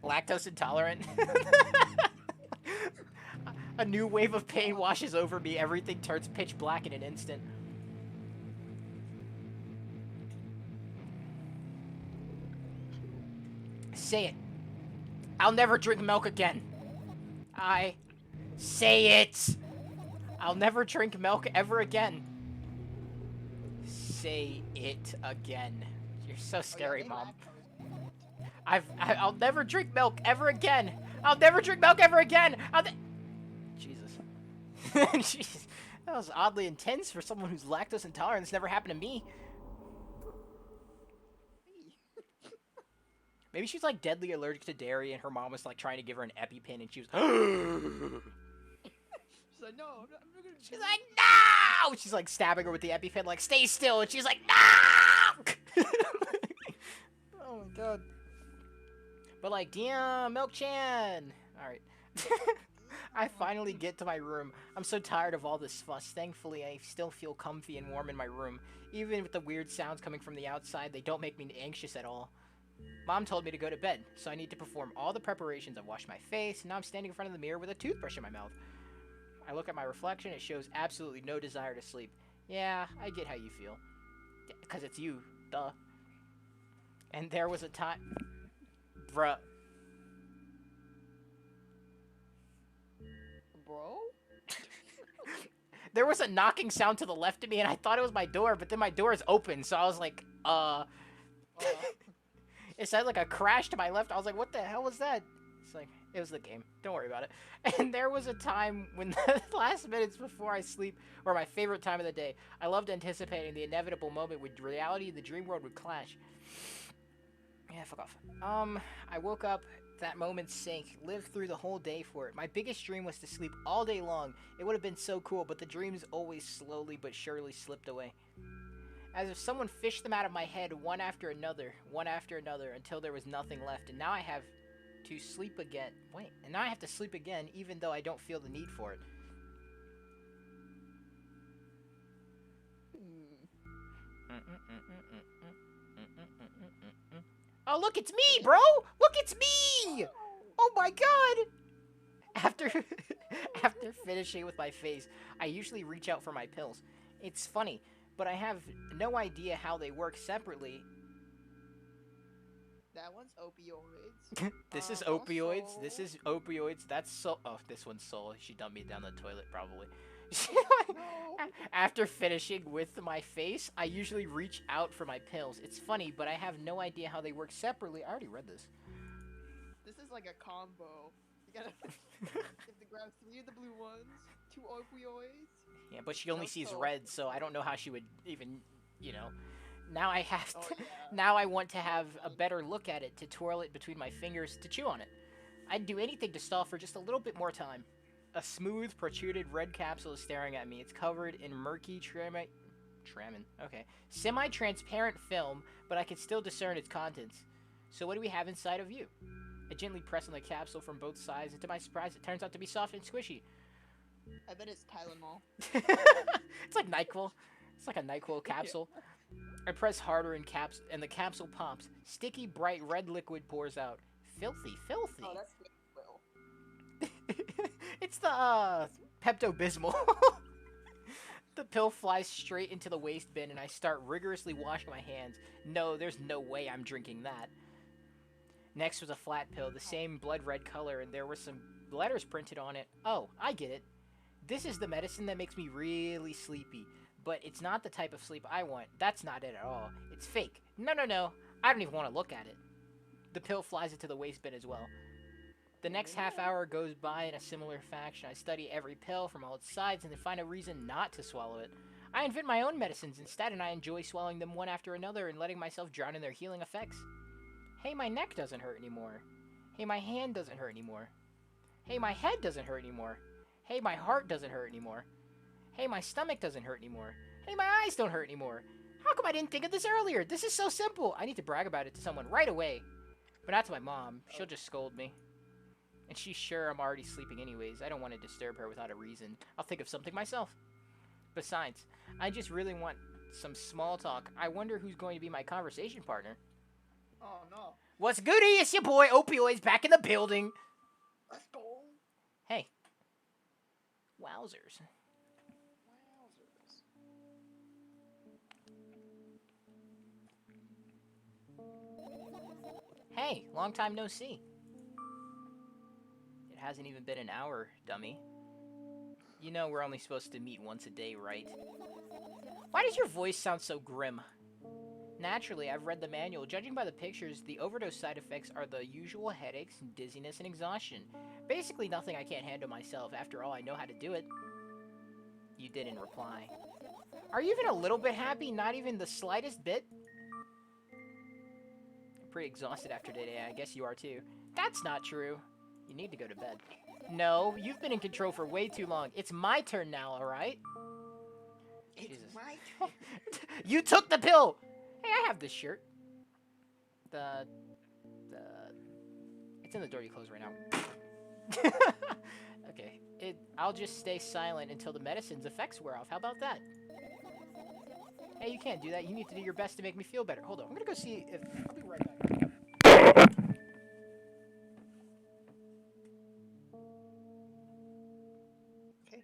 S1: lactose intolerant? A new wave of pain washes over me. Everything turns pitch black in an instant. Say it. I'll never drink milk again. I say it. I'll never drink milk ever again. Say it again. You're so scary,
S3: they
S1: Mom.
S3: lactose.
S1: I'll never drink milk ever again. I'll never drink milk ever again. Jesus. Jeez. That was oddly intense for someone who's lactose intolerant. It's never happened to me. Maybe she's like deadly allergic to dairy and her mom was like trying to give her an EpiPen and she was
S3: She's like, no, I'm not gonna.
S1: She's like, no! She's like stabbing her with the EpiPen like, stay still, and she's like, no! Oh my god. But like, damn, Milk-chan! Alright. I finally get to my room. I'm so tired of all this fuss. Thankfully, I still feel comfy and warm in my room. Even with the weird sounds coming from the outside, they don't make me anxious at all. Mom told me to go to bed, so I need to perform all the preparations. I've washed my face, and now I'm standing in front of the mirror with a toothbrush in my mouth. I look at my reflection, it shows absolutely no desire to sleep. Yeah, I get how you feel. Because it's you, duh. And there was a time... Bruh.
S3: Bro?
S1: There was a knocking sound to the left of me, and I thought it was my door, but then my door is open, so I was like, It sounded like a crash to my left. I was like, what the hell was that? It's like, it was the game. Don't worry about it. And there was a time when the last minutes before I sleep were my favorite time of the day. I loved anticipating the inevitable moment when reality and the dream world would clash. Yeah, fuck off. I woke up, that moment sank, lived through the whole day for it. My biggest dream was to sleep all day long. It would have been so cool, but the dreams always slowly but surely slipped away. As if someone fished them out of my head one after another, until there was nothing left. And now I have to sleep again. Wait, and now I have to sleep again, even though I don't feel the need for it. Oh, look, it's me, bro! Look, it's me! Oh my god! After finishing with my face, I usually reach out for my pills. It's funny, but I have no idea how they work separately.
S3: That one's opioids.
S1: This is
S3: Also-
S1: opioids. This is opioids. That's so. Oh, this one's Soul. She dumped me down the toilet, probably.
S3: No.
S1: After finishing with my face, I usually reach out for my pills. It's funny, but I have no idea how they work separately. I already read this.
S3: This is like a combo. You gotta you have to grab 3 of the blue ones, 2 opioids.
S1: Yeah, but she only
S3: No
S1: sees
S3: Soul.
S1: red, so I don't know how she would even, you know. Now I have to.
S3: Oh, yeah.
S1: Now I want to have a better look at it, to twirl it between my fingers, to chew on it. I'd do anything to stall for just a little bit more time. A smooth, protruded red capsule is staring at me. It's covered in murky semi-transparent film, but I can still discern its contents. So what do we have inside of you? I gently press on the capsule from both sides, and to my surprise, it turns out to be soft and squishy.
S3: I bet it's Tylenol.
S1: It's like NyQuil. It's like a NyQuil capsule. I press harder and the capsule pops. Sticky, bright red liquid pours out. Filthy, filthy.
S3: Oh, that's Will.
S1: It's the Pepto-Bismol. The pill flies straight into the waste bin, and I start rigorously washing my hands. No, there's no way I'm drinking that. Next was a flat pill, the same blood red color, and there were some letters printed on it. Oh, I get it. This is the medicine that makes me really sleepy. But it's not the type of sleep I want. That's not it at all. It's fake. No, no, no. I don't even want to look at it. The pill flies into the waste bin as well. The next half hour goes by in a similar fashion. I study every pill from all its sides and then find a reason not to swallow it. I invent my own medicines instead, and I enjoy swallowing them one after another and letting myself drown in their healing effects. Hey, my neck doesn't hurt anymore. Hey, my hand doesn't hurt anymore. Hey, my head doesn't hurt anymore. Hey, my heart doesn't hurt anymore. Hey, my stomach doesn't hurt anymore. Hey, my eyes don't hurt anymore. How come I didn't think of this earlier? This is so simple. I need to brag about it to someone right away. But not to my mom. She'll just scold me. And she's sure I'm already sleeping anyways. I don't want to disturb her without a reason. I'll think of something myself. Besides, I just really want some small talk. I wonder who's going to be my conversation partner.
S3: Oh no.
S1: What's goody? It's your boy Opioids back in the building.
S3: Let's go.
S1: Hey. Wowzers.
S3: Wowzers.
S1: Hey, long time no see. It hasn't even been an hour, dummy. You know we're only supposed to meet once a day, right? Why does your voice sound so grim? Naturally, I've read the manual. Judging by the pictures, the overdose side effects are the usual headaches, dizziness, and exhaustion. Basically nothing I can't handle myself. After all, I know how to do it. You didn't reply. Are you even a little bit happy? Not even the slightest bit? I'm pretty exhausted after today. I guess you are too. That's not true. You need to go to bed. No, you've been in control for way too long. It's my turn now, alright?
S3: It's
S1: Jesus.
S3: my turn.
S1: You took the pill! Hey, I have this shirt. It's in the dirty clothes right now. Okay. I'll just stay silent until the medicine's effects wear off. How about that? Hey, you can't do that. You need to do your best to make me feel better. Hold on. I'm gonna go see if... I'll be right back.
S3: Okay.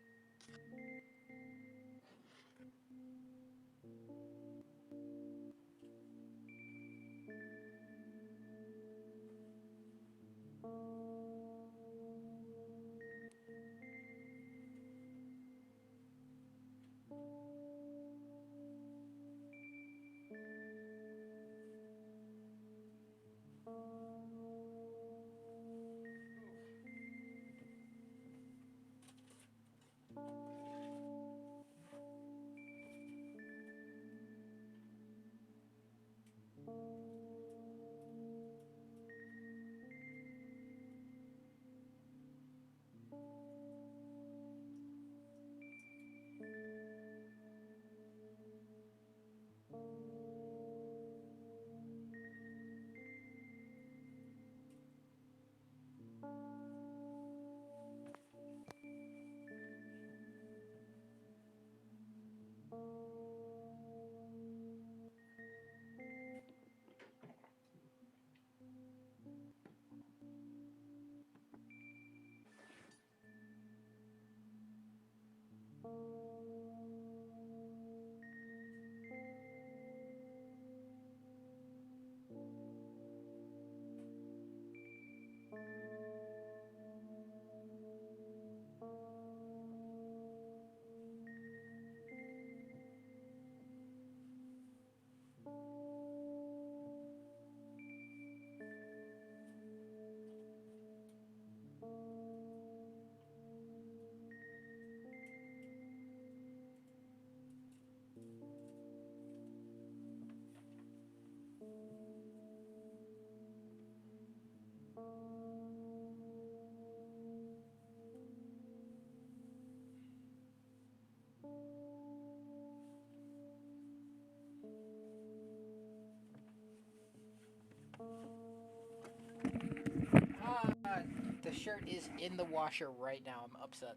S1: The shirt is in the washer right now. I'm upset.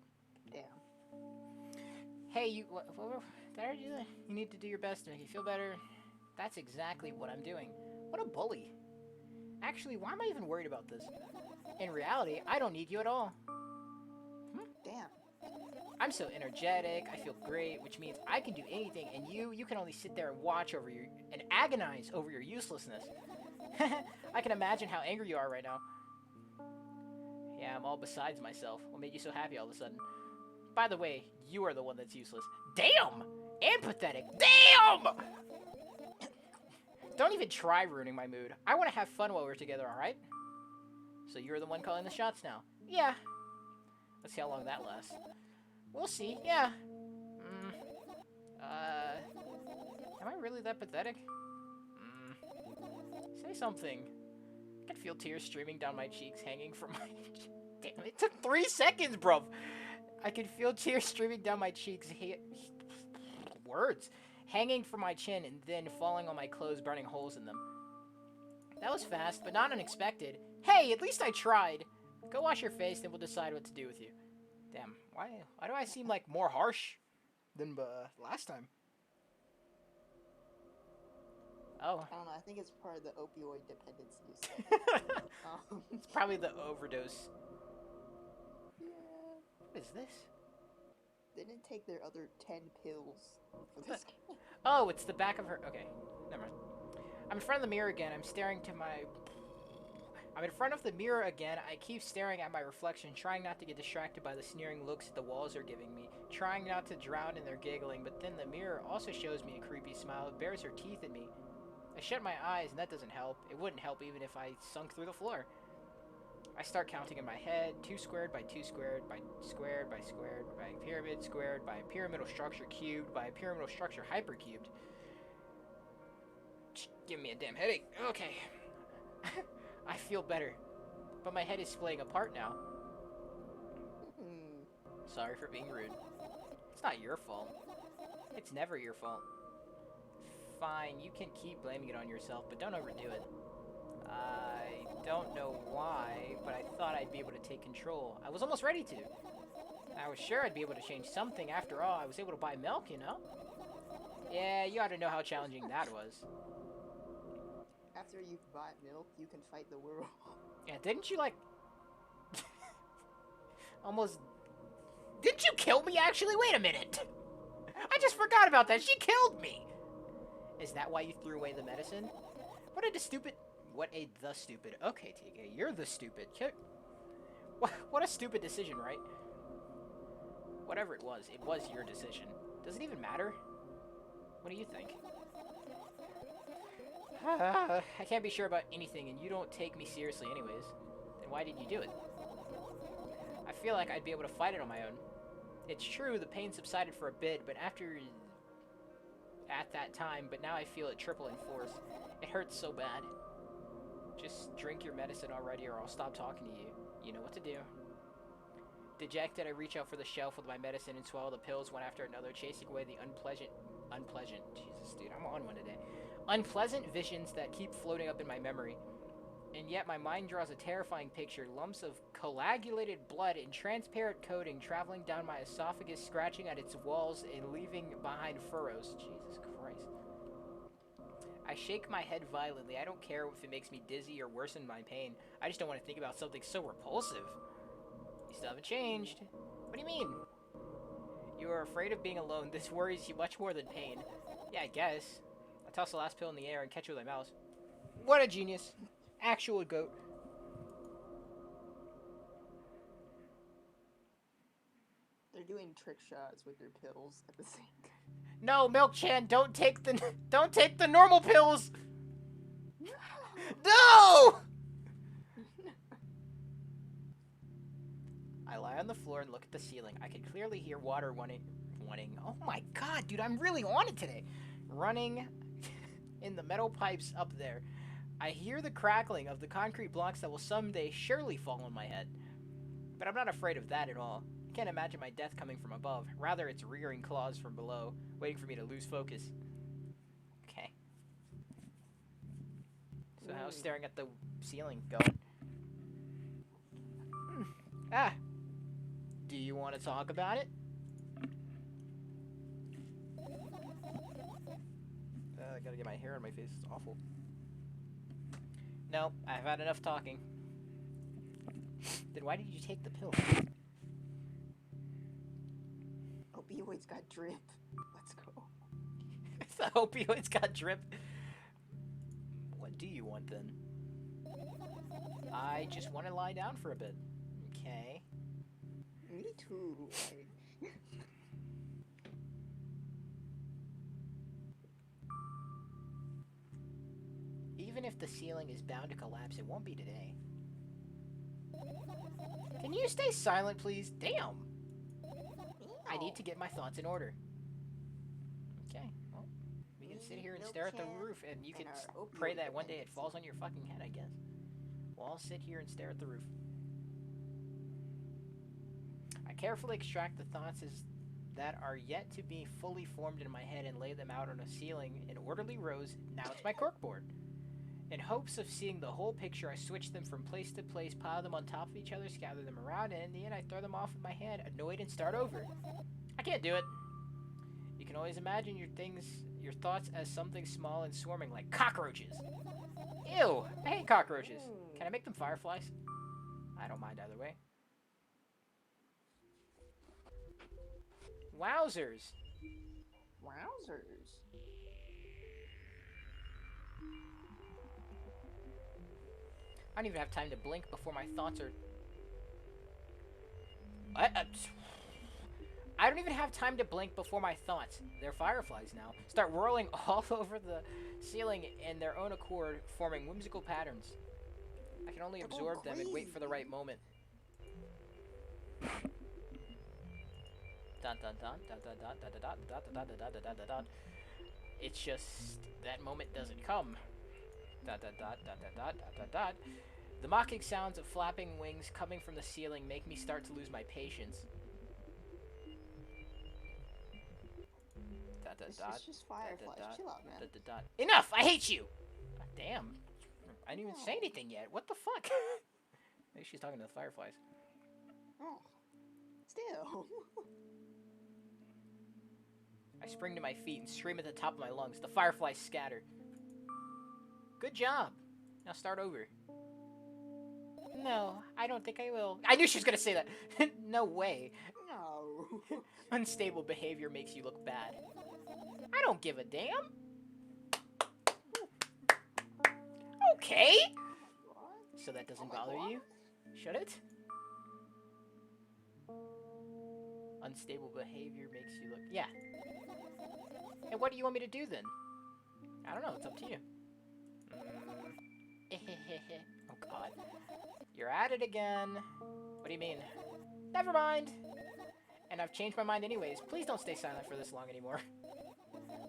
S3: Damn.
S1: Hey, you... What did I do that? You need to do your best to make you feel better. That's exactly what I'm doing. What a bully. Actually, why am I even worried about this? In reality, I don't need you at all.
S3: Damn.
S1: I'm so energetic, I feel great, which means I can do anything, and you can only sit there and watch over your... and agonize over your uselessness. I can imagine how angry you are right now. Yeah, I'm all besides myself. What made you so happy all of a sudden? By the way, you are the one that's useless. Damn! And pathetic. Damn! Don't even try ruining my mood. I want to have fun while we're together, alright? So you're the one calling the shots now? Yeah. Let's see how long that lasts. We'll see, yeah. Am I really that pathetic? Say something. I can feel tears streaming down my cheeks, hanging from my... Damn, it took 3 seconds, bruv! I could feel tears streaming down my cheeks. Words. Hanging from my chin and then falling on my clothes, burning holes in them. That was fast, but not unexpected. Hey, at least I tried. Go wash your face, then we'll decide what to do with you. Damn, why do I seem like more harsh than last time? Oh.
S3: I don't know. I think it's part of the opioid dependency.
S1: It's probably the overdose.
S3: Yeah.
S1: What is this?
S3: They didn't take their other 10 pills for this game.
S1: Oh, it's the back of her. Okay, never mind. I'm in front of the mirror again. I'm in front of the mirror again. I keep staring at my reflection, trying not to get distracted by the sneering looks the walls are giving me, trying not to drown in their giggling, but then the mirror also shows me a creepy smile. It bares her teeth at me. I shut my eyes, and that doesn't help. It wouldn't help even if I sunk through the floor. I start counting in my head. 2 squared by 2 squared by squared by squared by pyramid squared by pyramidal structure cubed by pyramidal structure hypercubed. Give me a damn headache. Okay. I feel better. But my head is splitting apart now. Sorry for being rude. It's not your fault. It's never your fault. Fine, you can keep blaming it on yourself, but don't overdo it. I don't know why, but I thought I'd be able to take control. I was almost ready to. I was sure I'd be able to change something. After all, I was able to buy milk, you know? Yeah, you ought to know how challenging that was.
S3: After you've bought milk, you can fight the world.
S1: Yeah, didn't you, like... almost... Didn't you kill me, actually? Wait a minute! I just forgot about that. She killed me! Is that why you threw away the medicine? What a stupid... Okay, TK, you're the stupid. What a stupid decision, right? Whatever it was your decision. Does it even matter? What do you think? I can't be sure about anything, and you don't take me seriously anyways. Then why did you do it? I feel like I'd be able to fight it on my own. It's true, the pain subsided for a bit, but at that time, but now I feel it triple in force. It hurts so bad. Just drink your medicine already or I'll stop talking to you. You know what to do. Dejected, I reach out for the shelf with my medicine and swallow the pills one after another, chasing away the unpleasant, Jesus, dude, I'm on one today. Unpleasant visions that keep floating up in my memory. And yet my mind draws a terrifying picture, lumps of coagulated blood and transparent coating traveling down my esophagus, scratching at its walls and leaving behind furrows. Jesus Christ. I shake my head violently. I don't care if it makes me dizzy or worsen my pain. I just don't want to think about something so repulsive. You still haven't changed. What do you mean? You are afraid of being alone. This worries you much more than pain. Yeah, I guess. I toss the last pill in the air and catch it with my mouse. What a genius. Actual goat.
S3: They're doing trick shots with their pills at the same time.
S1: No, Milk-chan, don't take the normal pills. No! I lie on the floor and look at the ceiling. I can clearly hear water running. Oh my god, dude, I'm really on it today. Running in the metal pipes up there. I hear the crackling of the concrete blocks that will someday surely fall on my head. But I'm not afraid of that at all. I can't imagine my death coming from above. Rather, it's rearing claws from below, waiting for me to lose focus. Okay. So how's staring at the ceiling going? Ah! Do you want to talk about it? I gotta get my hair on my face. It's awful. No, I've had enough talking. Then why did you take the pill?
S3: Opioids got drip. Let's go.
S1: The opioids got drip. What do you want then? I just want to lie down for a bit. Okay.
S3: Me too.
S1: Even if the ceiling is bound to collapse, it won't be today. Can you stay silent, please? Damn! I need to get my thoughts in order. Okay, well, we can sit here and stare at the roof, and you can pray that one day it falls on your fucking head, I guess. Well, I'll sit here and stare at the roof. I I carefully extract the thoughts that are yet to be fully formed in my head and lay them out on a ceiling in orderly rows. Now it's my corkboard. In hopes of seeing the whole picture, I switch them from place to place, pile them on top of each other, gather them around, and in the end I throw them off with my hand, annoyed, and start over. I can't do it. You can always imagine your thoughts as something small and swarming like cockroaches. Ew, I hate cockroaches. Can I make them fireflies? I don't mind either way. Wowzers.
S3: Wowzers.
S1: I don't even have time to blink before my thoughts are... I don't even have time to blink before my thoughts, they're fireflies now, start whirling all over the ceiling in their own accord, forming whimsical patterns. I can only absorb them and wait for the right moment. Dun dun dun dun dun dun dun dun dun dun dun dun dun dun dun. It's just that moment doesn't come. Dot dot dot dot dot dot dot dot. The mocking sounds of flapping wings coming from the ceiling make me start to lose my patience. Dot dot dot.
S3: It's just fireflies. Chill out, man.
S1: Dot dot dot. Enough! I hate you! God damn. I didn't even say anything yet. What the fuck? Maybe she's talking to the fireflies.
S3: Oh. Still.
S1: I spring to my feet and scream at the top of my lungs. The fireflies scatter. Good job. Now start over. No, I don't think I will. I knew she was gonna say that. No way.
S3: No.
S1: Unstable behavior makes you look bad. I don't give a damn. Okay.
S3: What?
S1: So that doesn't
S3: Oh my
S1: bother
S3: God.
S1: you? Should it? Unstable behavior makes you look... Yeah. And what do you want me to do then? I don't know. It's up to you. Oh, God. You're at it again. What do you mean? Never mind. And I've changed my mind anyways. Please don't stay silent for this long anymore.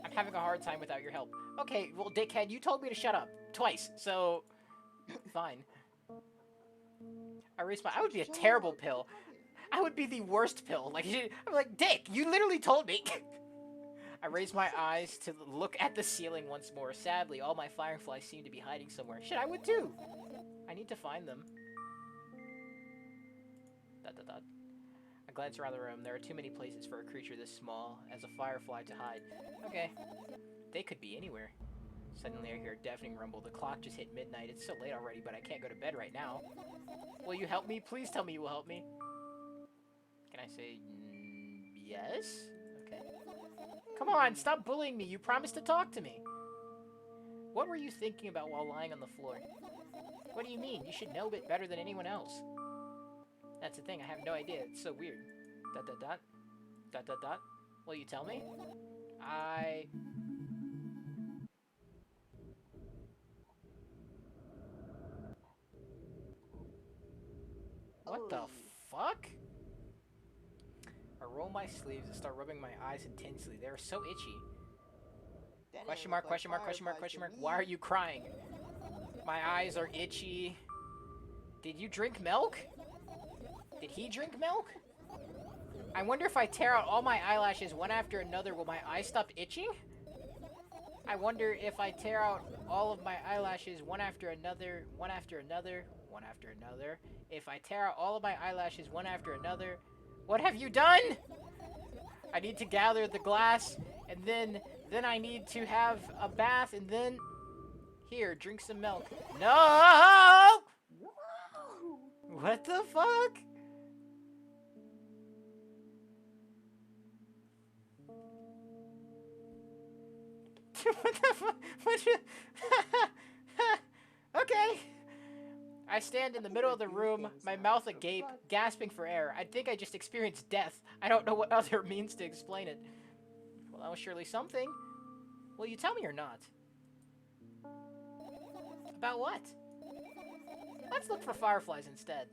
S1: I'm having a hard time without your help. Okay, well, dickhead, you told me to shut up. Twice, so... Fine. I would be a terrible pill. I would be the worst pill. Like, I'm like, Dick, you literally told me. I raise my eyes to look at the ceiling once more. Sadly, all my fireflies seem to be hiding somewhere. Shit, I would too. I need to find them. Dot, dot, dot. I glance around the room. There are too many places for a creature this small as a firefly to hide. Okay. They could be anywhere. Suddenly I hear a deafening rumble. The clock just hit midnight. It's so late already, but I can't go to bed right now. Will you help me? Please tell me you will help me. Can I say yes? Okay. Come on, stop bullying me. You promised to talk to me. What were you thinking about while lying on the floor? What do you mean? You should know it better than anyone else. That's the thing. I have no idea. It's so weird. Dot, dot, dot. Dot, dot, dot. Will you tell me? What the fuck? I roll my sleeves and start rubbing my eyes intensely. They are so itchy. Question mark, question mark, question mark, question mark. Why are you crying? My eyes are itchy. Did you drink milk? Did he drink milk? I wonder if I tear out all my eyelashes one after another, will my eyes stop itching? I wonder if I tear out all of my eyelashes one after another, one after another, one after another. If I tear out all of my eyelashes one after another, what have you done? I need to gather the glass, and then I need to have a bath, and then... Here, drink some milk. No! What the fuck? What the fuck? Okay. I stand in the middle of the room, my mouth agape, gasping for air. I think I just experienced death. I don't know what other means to explain it. Well, that was surely something. Will you tell me or not? About what? Let's look for fireflies instead.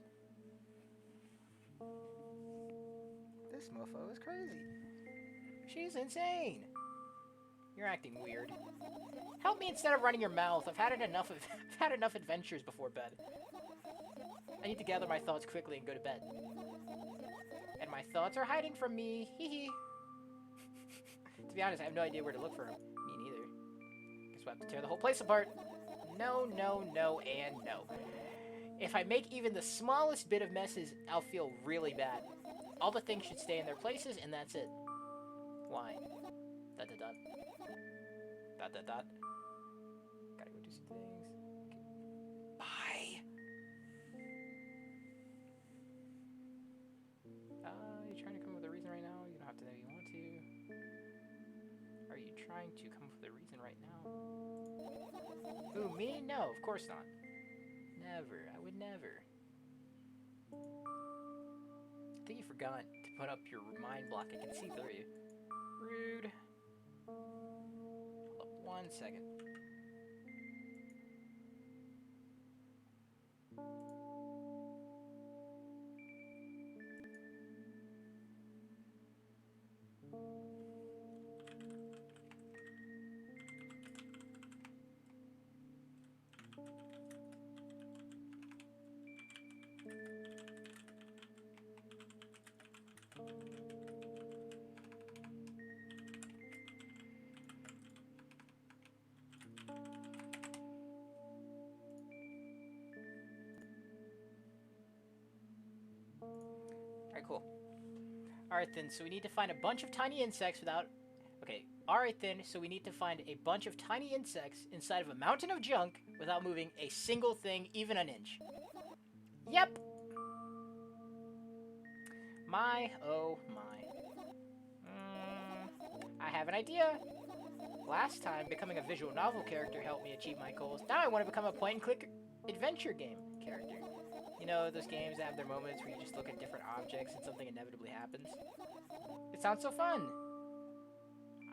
S1: This mofo is crazy. She's insane. You're acting weird. Help me instead of running your mouth. I've had enough adventures before bed. I need to gather my thoughts quickly and go to bed. And my thoughts are hiding from me. Hee hee. To be honest, I have no idea where to look for them. Me neither. Guess we'll have to tear the whole place apart. No, no, no, and no. If I make even the smallest bit of messes, I'll feel really bad. All the things should stay in their places, and that's it. Why? Dot dot dot. Dot dot dot. Gotta go do some things. Okay. Bye! You trying to come up with a reason right now? You don't have to know you want to. Are you trying to come up with a reason right now? Who, me? No, of course not. Never. I would never. I think you forgot to put up your mind block. I can see through you. Rude. Hold up 1 second. Alright, cool. Alright then, so we need to find a bunch of tiny insects without... Okay, alright then, so we need to find a bunch of tiny insects inside of a mountain of junk without moving a single thing, even an inch. Yep! My, oh my. I have an idea! Last time, becoming a visual novel character helped me achieve my goals. Now I want to become a point-and-click adventure game character. You know, those games that have their moments where you just look at different objects and something inevitably happens. It sounds so fun!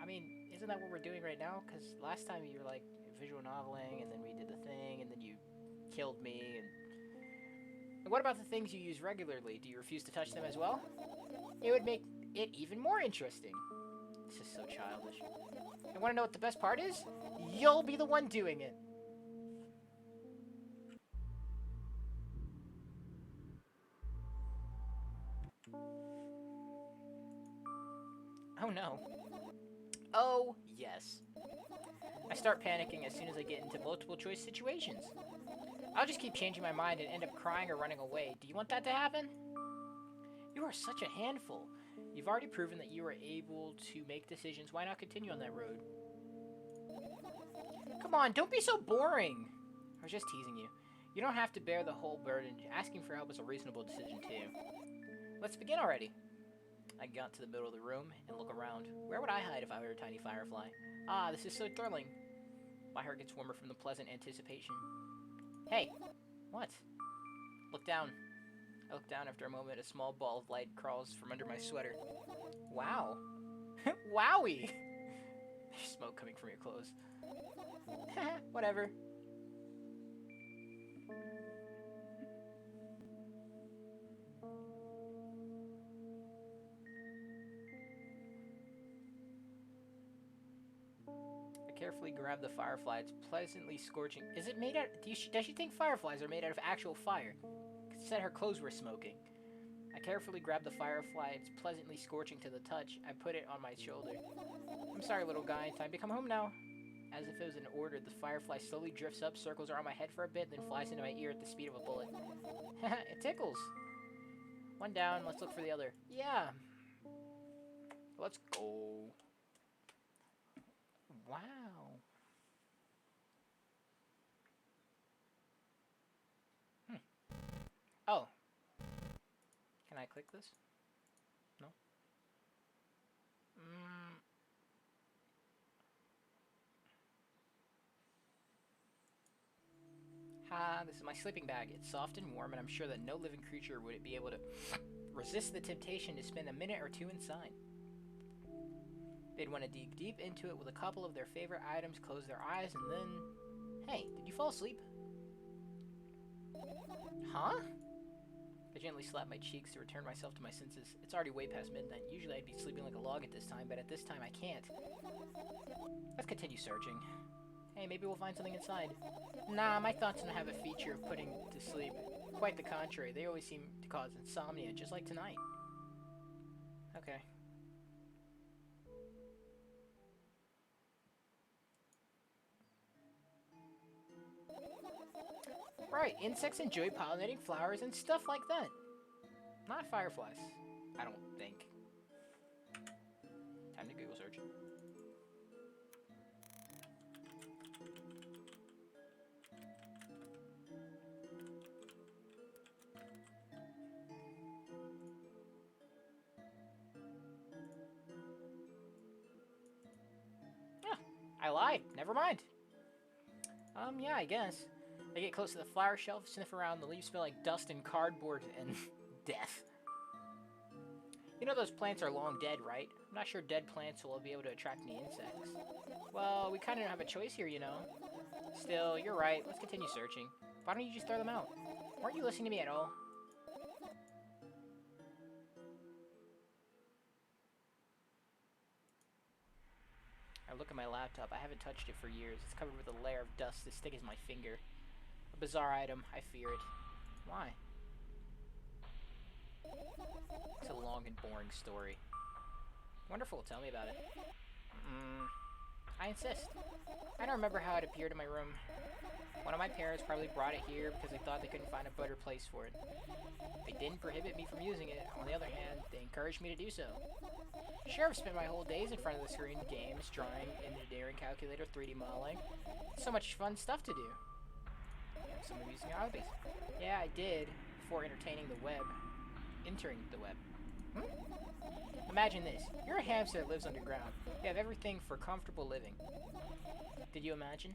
S1: I mean, isn't that what we're doing right now? Because last time you were like visual noveling, and then we did the thing, and then you killed me, and what about the things you use regularly? Do you refuse to touch them as well? It would make it even more interesting. This is so childish. You want to know what the best part is? You'll be the one doing it. Oh no. Oh, yes. I start panicking as soon as I get into multiple choice situations. I'll just keep changing my mind and end up crying or running away. Do you want that to happen? You are such a handful. You've already proven that you are able to make decisions. Why not continue on that road? Come on, don't be so boring. I was just teasing you. You don't have to bear the whole burden. Asking for help is a reasonable decision too. Let's begin already. I got to the middle of the room and look around. Where would I hide if I were a tiny firefly? Ah, this is so thrilling. My heart gets warmer from the pleasant anticipation. Hey! What? Look down. I look down after a moment. A small ball of light crawls from under my sweater. Wow. Wowie! There's smoke coming from your clothes. Whatever. Carefully grab the firefly. It's pleasantly scorching. Is it made out... Does she think fireflies are made out of actual fire? It said her clothes were smoking. I carefully grab the firefly. It's pleasantly scorching to the touch. I put it on my shoulder. I'm sorry, little guy. Time to come home now. As if it was an order, the firefly slowly drifts up, circles around my head for a bit, then flies into my ear at the speed of a bullet. It tickles. One down. Let's look for the other. Yeah. Let's go. Wow. Oh. Can I click this? No? Ha, this is my sleeping bag. It's soft and warm, and I'm sure that no living creature would be able to resist the temptation to spend a minute or two inside. They'd want to dig deep into it with a couple of their favorite items, close their eyes, and then... Hey, did you fall asleep? Huh? I gently slap my cheeks to return myself to my senses. It's already way past midnight. Usually I'd be sleeping like a log at this time, but at this time I can't. Let's continue searching. Hey, maybe we'll find something inside. Nah, my thoughts don't have a feature of putting to sleep. Quite the contrary. They always seem to cause insomnia, just like tonight. Okay. Right, insects enjoy pollinating flowers and stuff like that. Not fireflies, I don't think. Time to Google search. I lied. Never mind. Yeah, I guess. They get close to the flower shelf, sniff around, the leaves smell like dust and cardboard and death. You know those plants are long dead, right? I'm not sure dead plants will be able to attract any insects. Well, we kind of don't have a choice here, you know. Still, you're right. Let's continue searching. Why don't you just throw them out? Weren't you listening to me at all? I look at my laptop. I haven't touched it for years. It's covered with a layer of dust as thick as my finger. A bizarre item. I fear it. Why? It's a long and boring story. Wonderful. Tell me about it. I insist. I don't remember how it appeared in my room. One of my parents probably brought it here because they thought they couldn't find a better place for it. They didn't prohibit me from using it. On the other hand, they encouraged me to do so. Sure, I've spent my whole days in front of the screen, games, drawing, engineering calculator, 3D modeling. So much fun stuff to do. Some amusing hobbies. Yeah, I did, before entertaining the web. Entering the web. Imagine this. You're a hamster that lives underground. You have everything for comfortable living. Did you imagine?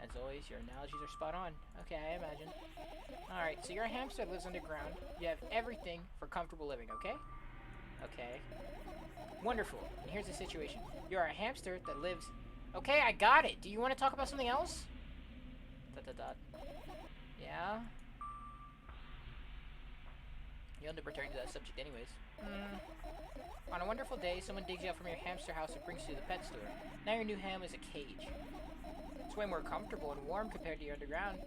S1: As always, your analogies are spot on. Okay, I imagine. Alright, so you're a hamster that lives underground. You have everything for comfortable living, okay? Okay. Wonderful. And here's the situation. You're a hamster that lives... Okay, I got it. Do you want to talk about something else? ... Yeah? You end up returning to that subject anyways. On a wonderful day, someone digs you out from your hamster house and brings you to the pet store. Now your new ham is a cage. It's way more comfortable and warm compared to your underground.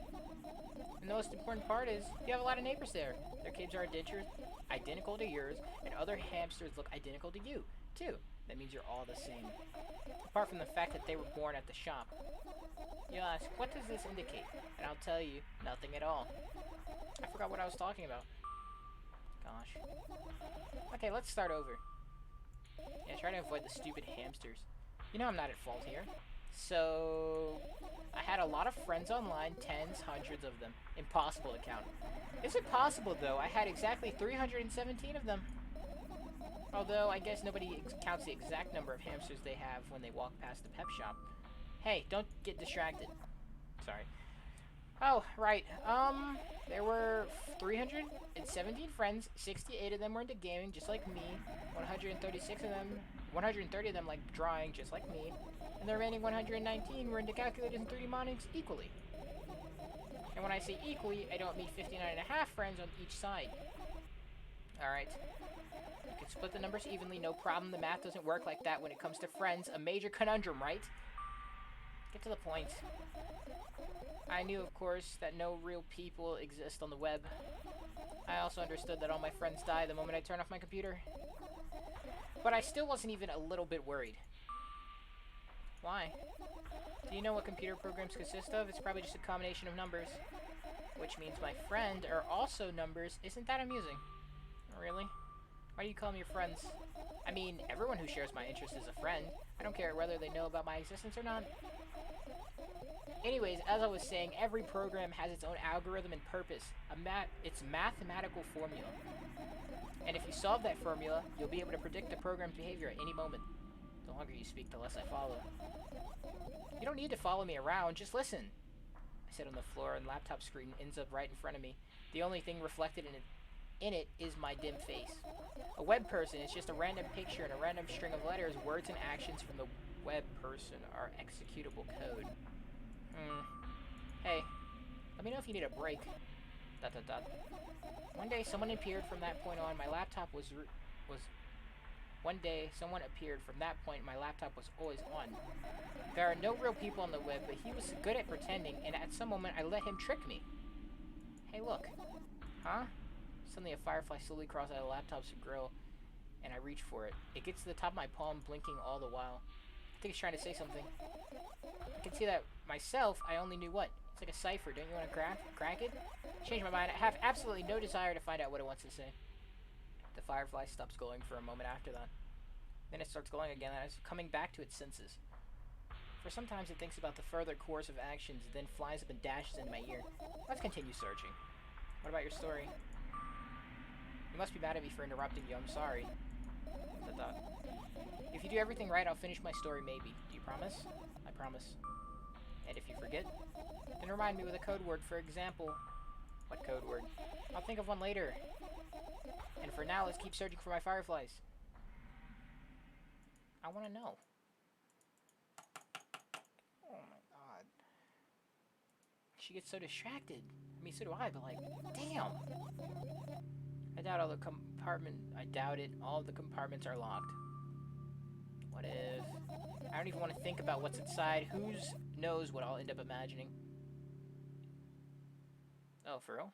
S1: And the most important part is, you have a lot of neighbors there. Their cages are identical to yours, and other hamsters look identical to you, too. That means you're all the same. Apart from the fact that they were born at the shop. You'll ask, what does this indicate? And I'll tell you, nothing at all. I forgot what I was talking about. Gosh. Okay, let's start over. Yeah, try to avoid the stupid hamsters. You know I'm not at fault here. So, I had a lot of friends online, tens, hundreds of them. Impossible to count. Is it possible, though? I had exactly 317 of them. Although, I guess nobody counts the exact number of hamsters they have when they walk past the pet shop. Hey, don't get distracted. Sorry. Oh, right. There were 317 friends. 68 of them were into gaming, just like me. 130 of them like drawing, just like me. And the remaining 119 were into calculators and 3D modeling equally. And when I say equally, I don't mean 59 and a half friends on each side. Alright. You can split the numbers evenly, no problem. The math doesn't work like that when it comes to friends. A major conundrum, right? Get to the point. I knew, of course, that no real people exist on the web. I also understood that all my friends die the moment I turn off my computer. But I still wasn't even a little bit worried. Why? Do you know what computer programs consist of? It's probably just a combination of numbers. Which means my friend are also numbers. Isn't that amusing? Really? Why do you call them your friends? I mean, everyone who shares my interest is a friend. I don't care whether they know about my existence or not. Anyways, as I was saying, every program has its own algorithm and purpose. It's mathematical formula. And if you solve that formula, you'll be able to predict the program's behavior at any moment. The longer you speak, the less I follow. You don't need to follow me around, just listen. I sit on the floor and the laptop screen ends up right in front of me. The only thing reflected in it is my dim face. A web person is just a random picture and a random string of letters. Words and actions from the web person are executable code. Hey, let me know if you need a break. ... One day, someone appeared from that point on. My laptop was One day, someone appeared from that point. My laptop was always on. There are no real people on the web, but he was good at pretending, and at some moment, I let him trick me. Hey, look. Huh? Suddenly a firefly slowly crawls out of the laptop's grill, and I reach for it. It gets to the top of my palm, blinking all the while. I think it's trying to say something. I can see that myself, I only knew what. It's like a cipher. Don't you want to crack it? Change my mind. I have absolutely no desire to find out what it wants to say. The firefly stops glowing for a moment after that. Then it starts glowing again, and it's coming back to its senses. For sometimes it thinks about the further course of actions, then flies up and dashes into my ear. Let's continue searching. What about your story? You must be mad at me for interrupting you. I'm sorry. If you do everything right, I'll finish my story maybe. Do you promise? I promise. And if you forget, then remind me with a code word. For example, what code word? I'll think of one later. And for now, let's keep searching for my fireflies. I want to know. Oh my god. She gets so distracted. I mean, so do I, but like, damn. I doubt all the I doubt it. All of the compartments are locked. What if? I don't even want to think about what's inside. Who knows what I'll end up imagining? Oh, for real?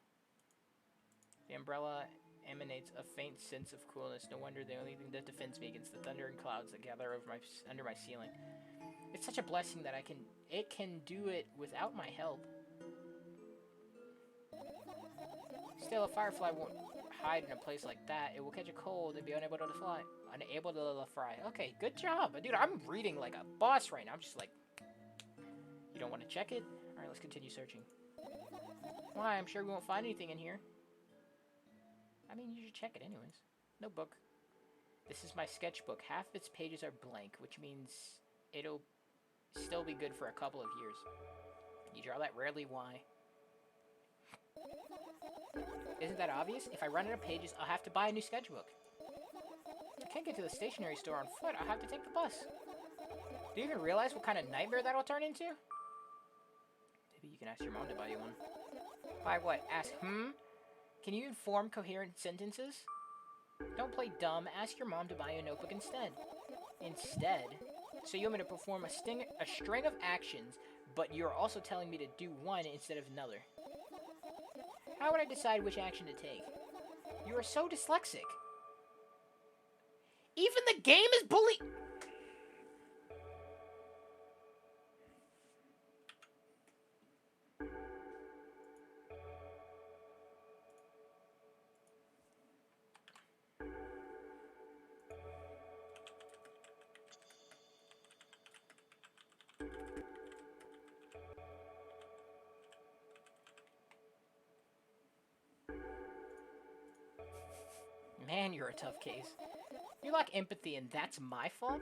S1: The umbrella emanates a faint sense of coolness. No wonder the only thing that defends me against the thunder and clouds that gather over under my ceiling. It's such a blessing that it can do it without my help. Still, a firefly won't hide in a place like that. It will catch a cold and be unable to fly. Unable to fly. Okay, good job. Dude, I'm reading like a boss right now. I'm just like, you don't want to check it? Alright, let's continue searching. Why? I'm sure we won't find anything in here. I mean, you should check it anyways. No book. This is my sketchbook. Half of its pages are blank, which means it'll still be good for a couple of years. You draw that rarely? Why? Isn't that obvious? If I run out of pages, I'll have to buy a new sketchbook. I can't get to the stationery store on foot. I'll have to take the bus. Do you even realize what kind of nightmare that'll turn into? Maybe you can ask your mom to buy you one. Buy what? Ask, Can you form coherent sentences? Don't play dumb. Ask your mom to buy you a notebook instead. Instead? So you want me to perform a string of actions, but you're also telling me to do one instead of another. How would I decide which action to take? You are so dyslexic. Even the game is bully- Man, you're a tough case. You lack empathy, and that's my fault?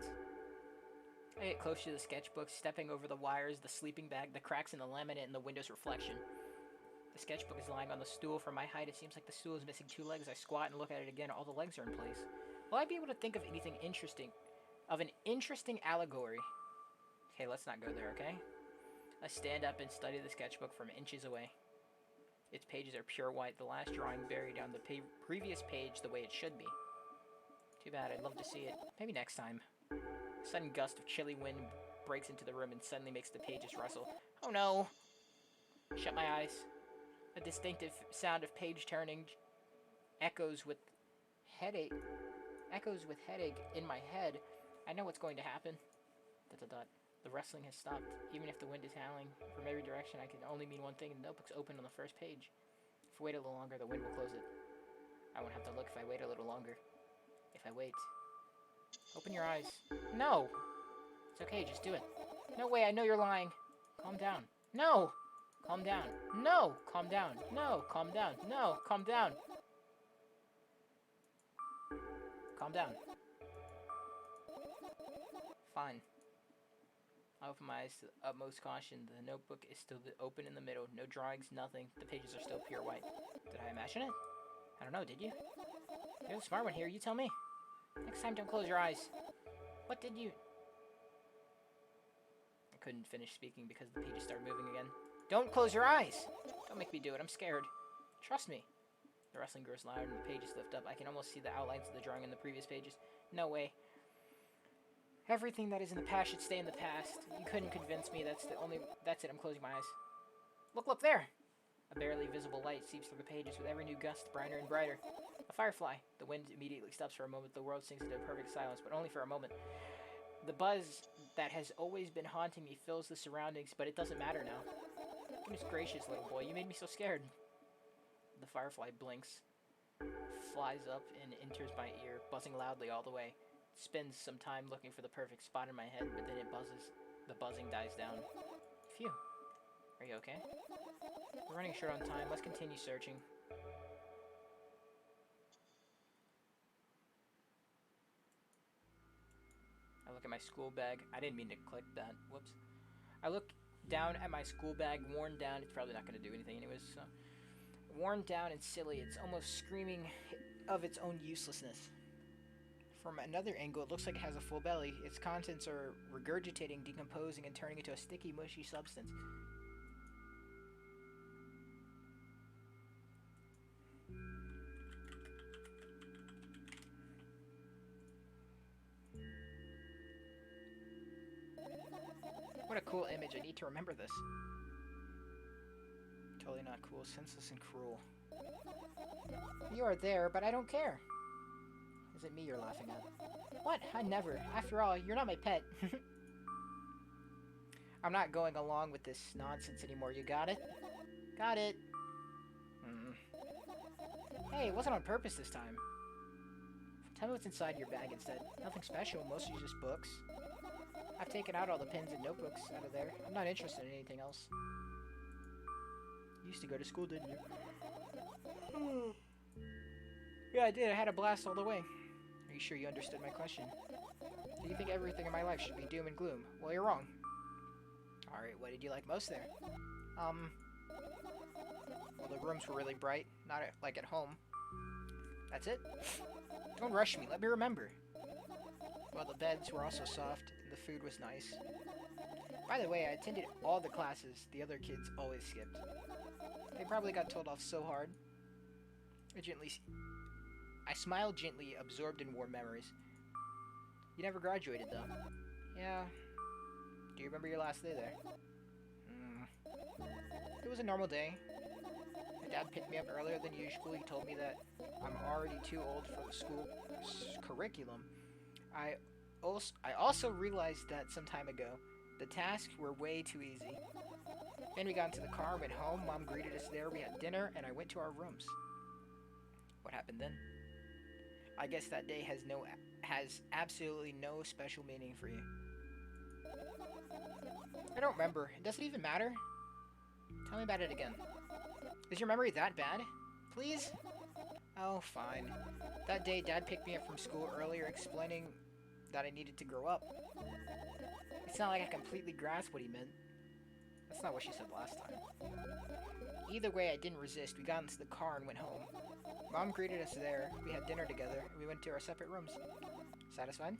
S1: I get close to the sketchbook, stepping over the wires, the sleeping bag, the cracks in the laminate, and the window's reflection. The sketchbook is lying on the stool. From my height, it seems like the stool is missing two legs. I squat and look at it again. All the legs are in place. Will I be able to think of anything interesting? Of an interesting allegory? Okay, let's not go there, okay? I stand up and study the sketchbook from inches away. Its pages are pure white, the last drawing buried on the previous page the way it should be. Too bad, I'd love to see it. Maybe next time. A sudden gust of chilly wind breaks into the room and suddenly makes the pages rustle. Oh no! Shut my eyes. A distinctive sound of page turning echoes with headache in my head. I know what's going to happen. ... The rustling has stopped. Even if the wind is howling from every direction, I can only mean one thing. The notebook's open on the first page. If I wait a little longer, the wind will close it. I won't have to look if I wait a little longer. If I wait... Open your eyes. No! It's okay, just do it. No way, I know you're lying. Calm down. No! Calm down. No! Calm down. No! Calm down. No! Calm down. Calm down. Fine. I open my eyes to the utmost caution. The notebook is still open in the middle. No drawings, nothing. The pages are still pure white. Did I imagine it? I don't know, did you? You're the smart one here, you tell me. Next time, don't close your eyes. What did you... I couldn't finish speaking because the pages started moving again. Don't close your eyes! Don't make me do it, I'm scared. Trust me. The rustling grows louder and the pages lift up. I can almost see the outlines of the drawing in the previous pages. No way. Everything that is in the past should stay in the past. You couldn't convince me. That's it. I'm closing my eyes. Look there! A barely visible light seeps through the pages with every new gust brighter and brighter. A firefly. The wind immediately stops for a moment. The world sinks into perfect silence, but only for a moment. The buzz that has always been haunting me fills the surroundings, but it doesn't matter now. Goodness gracious, little boy, you made me so scared. The firefly blinks, flies up, and enters my ear, buzzing loudly all the way. It spends some time looking for the perfect spot in my head, but then it buzzes. The buzzing dies down. Phew. Are you okay? We're running short on time. Let's continue searching. I look at my school bag. I didn't mean to click that. Whoops. I look down at my school bag, worn down. It's probably not going to do anything anyways, so. Worn down and silly. It's almost screaming of its own uselessness. From another angle, it looks like it has a full belly. Its contents are regurgitating, decomposing, and turning into a sticky, mushy substance. What a cool image. I need to remember this. Totally not cool. Senseless and cruel. You are there, but I don't care. Is it me you're laughing at? What? I never. After all, you're not my pet. I'm not going along with this nonsense anymore. You got it? Got it. Hey, it wasn't on purpose this time. Tell me what's inside your bag instead. Nothing special. Mostly just books. I've taken out all the pens and notebooks out of there. I'm not interested in anything else. You used to go to school, didn't you? Yeah, I did. I had a blast all the way. Are you sure you understood my question? Do you think everything in my life should be doom and gloom? Well, you're wrong. Alright, what did you like most there? Well, the rooms were really bright. Not like at home. That's it? Don't rush me. Let me remember. Well, the beds were also soft, and the food was nice. By the way, I attended all the classes the other kids always skipped. They probably got told off so hard. I smiled gently, absorbed in warm memories. You never graduated, though. Yeah. Do you remember your last day there? It was a normal day. My dad picked me up earlier than usual. He told me that I'm already too old for the school curriculum. I also realized that some time ago. The tasks were way too easy. Then we got into the car, went home, Mom greeted us there, we had dinner, and I went to our rooms. What happened then? I guess that day has absolutely no special meaning for you. I don't remember. Does it even matter? Tell me about it again. Is your memory that bad? Please? Oh, fine. That day, Dad picked me up from school earlier, explaining that I needed to grow up. It's not like I completely grasped what he meant. That's not what she said last time. Either way, I didn't resist. We got into the car and went home. Mom greeted us there. We had dinner together, and we went to our separate rooms. Satisfied?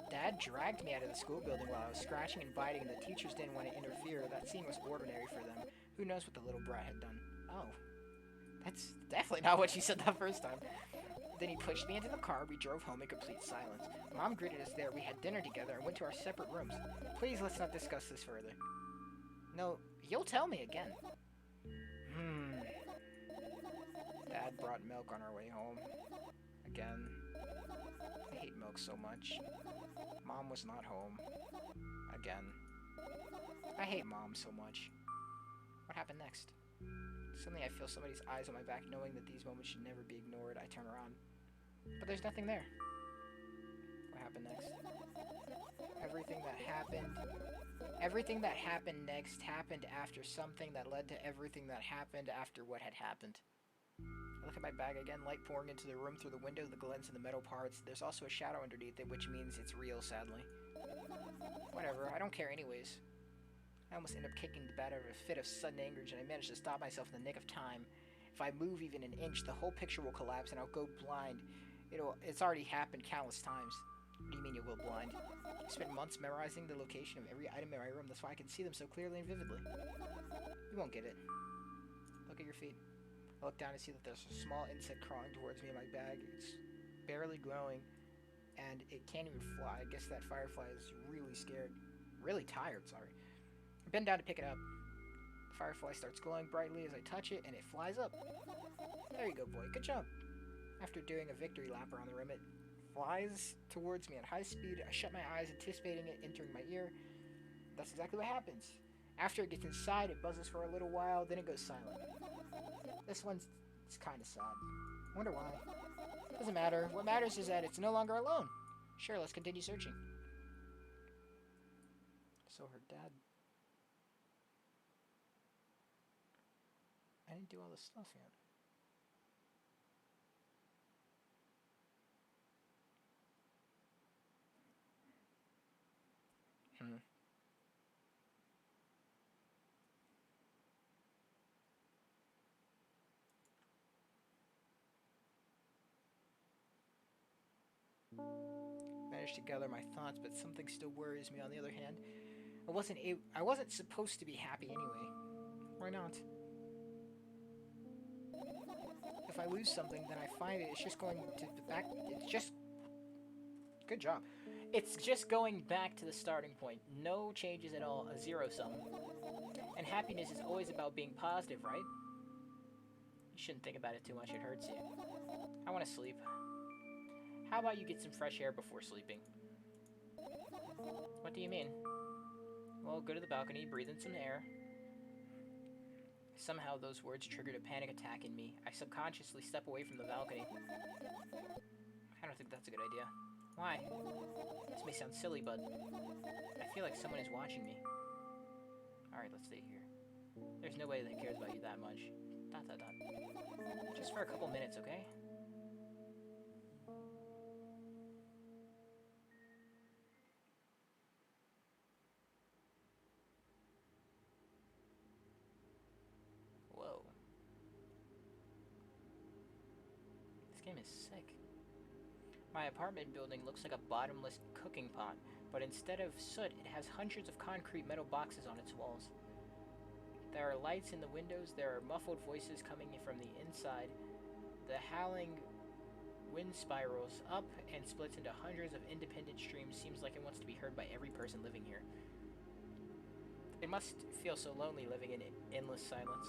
S1: Dad dragged me out of the school building while I was scratching and biting, and the teachers didn't want to interfere. That scene was ordinary for them. Who knows what the little brat had done? Oh. That's definitely not what she said that first time. Then he pushed me into the car. We drove home in complete silence. Mom greeted us there. We had dinner together and went to our separate rooms. Please, let's not discuss this further. No, you'll tell me again. Dad brought milk on our way home. Again. I hate milk so much. Mom was not home. Again. I hate Mom so much. What happened next? Suddenly I feel somebody's eyes on my back, knowing that these moments should never be ignored. I turn around. But there's nothing there. What happened next? Everything that happened next happened after something that led to everything that happened after what had happened. I look at my bag again, light pouring into the room through the window, the glints in the metal parts. There's also a shadow underneath it, which means it's real, sadly. Whatever, I don't care anyways. I almost end up kicking the bed out of a fit of sudden anger, and I manage to stop myself in the nick of time. If I move even an inch, the whole picture will collapse and I'll go blind. It's already happened countless times. What do you mean you'll go blind? I spent months memorizing the location of every item in my room. That's why I can see them so clearly and vividly. You won't get it. Look at your feet. I look down and see that there's a small insect crawling towards me in my bag. It's barely glowing, and it can't even fly. I guess that firefly is really scared. really tired, sorry. I bend down to pick it up. The firefly starts glowing brightly as I touch it, and it flies up. There you go, boy. Good job. After doing a victory lap around the rim, it flies towards me at high speed. I shut my eyes, anticipating it entering my ear. That's exactly what happens. After it gets inside, it buzzes for a little while, then it goes silent. This one's kind of sad. Wonder why. Doesn't matter. What matters is that it's no longer alone. Sure, let's continue searching. So her dad... I didn't do all this stuff yet. Managed to gather my thoughts, but something still worries me on the other hand. I wasn't supposed to be happy anyway. Why not? If I lose something, then I find it's just going to the back. It's just... Good job. It's just going back to the starting point. No changes at all. A zero sum. And happiness is always about being positive, right? You shouldn't think about it too much. It hurts you. I want to sleep. How about you get some fresh air before sleeping? What do you mean? Well, go to the balcony, breathe in some air. Somehow those words triggered a panic attack in me. I subconsciously step away from the balcony. I don't think that's a good idea. Why? This may sound silly, but I feel like someone is watching me. Alright, let's stay here. There's no way that cares about you that much. ... Just for a couple minutes, okay? Whoa. This game is sick. My apartment building looks like a bottomless cooking pot, but instead of soot, it has hundreds of concrete metal boxes on its walls. There are lights in the windows, there are muffled voices coming from the inside. The howling wind spirals up and splits into hundreds of independent streams. Seems like it wants to be heard by every person living here. It must feel so lonely living in endless silence.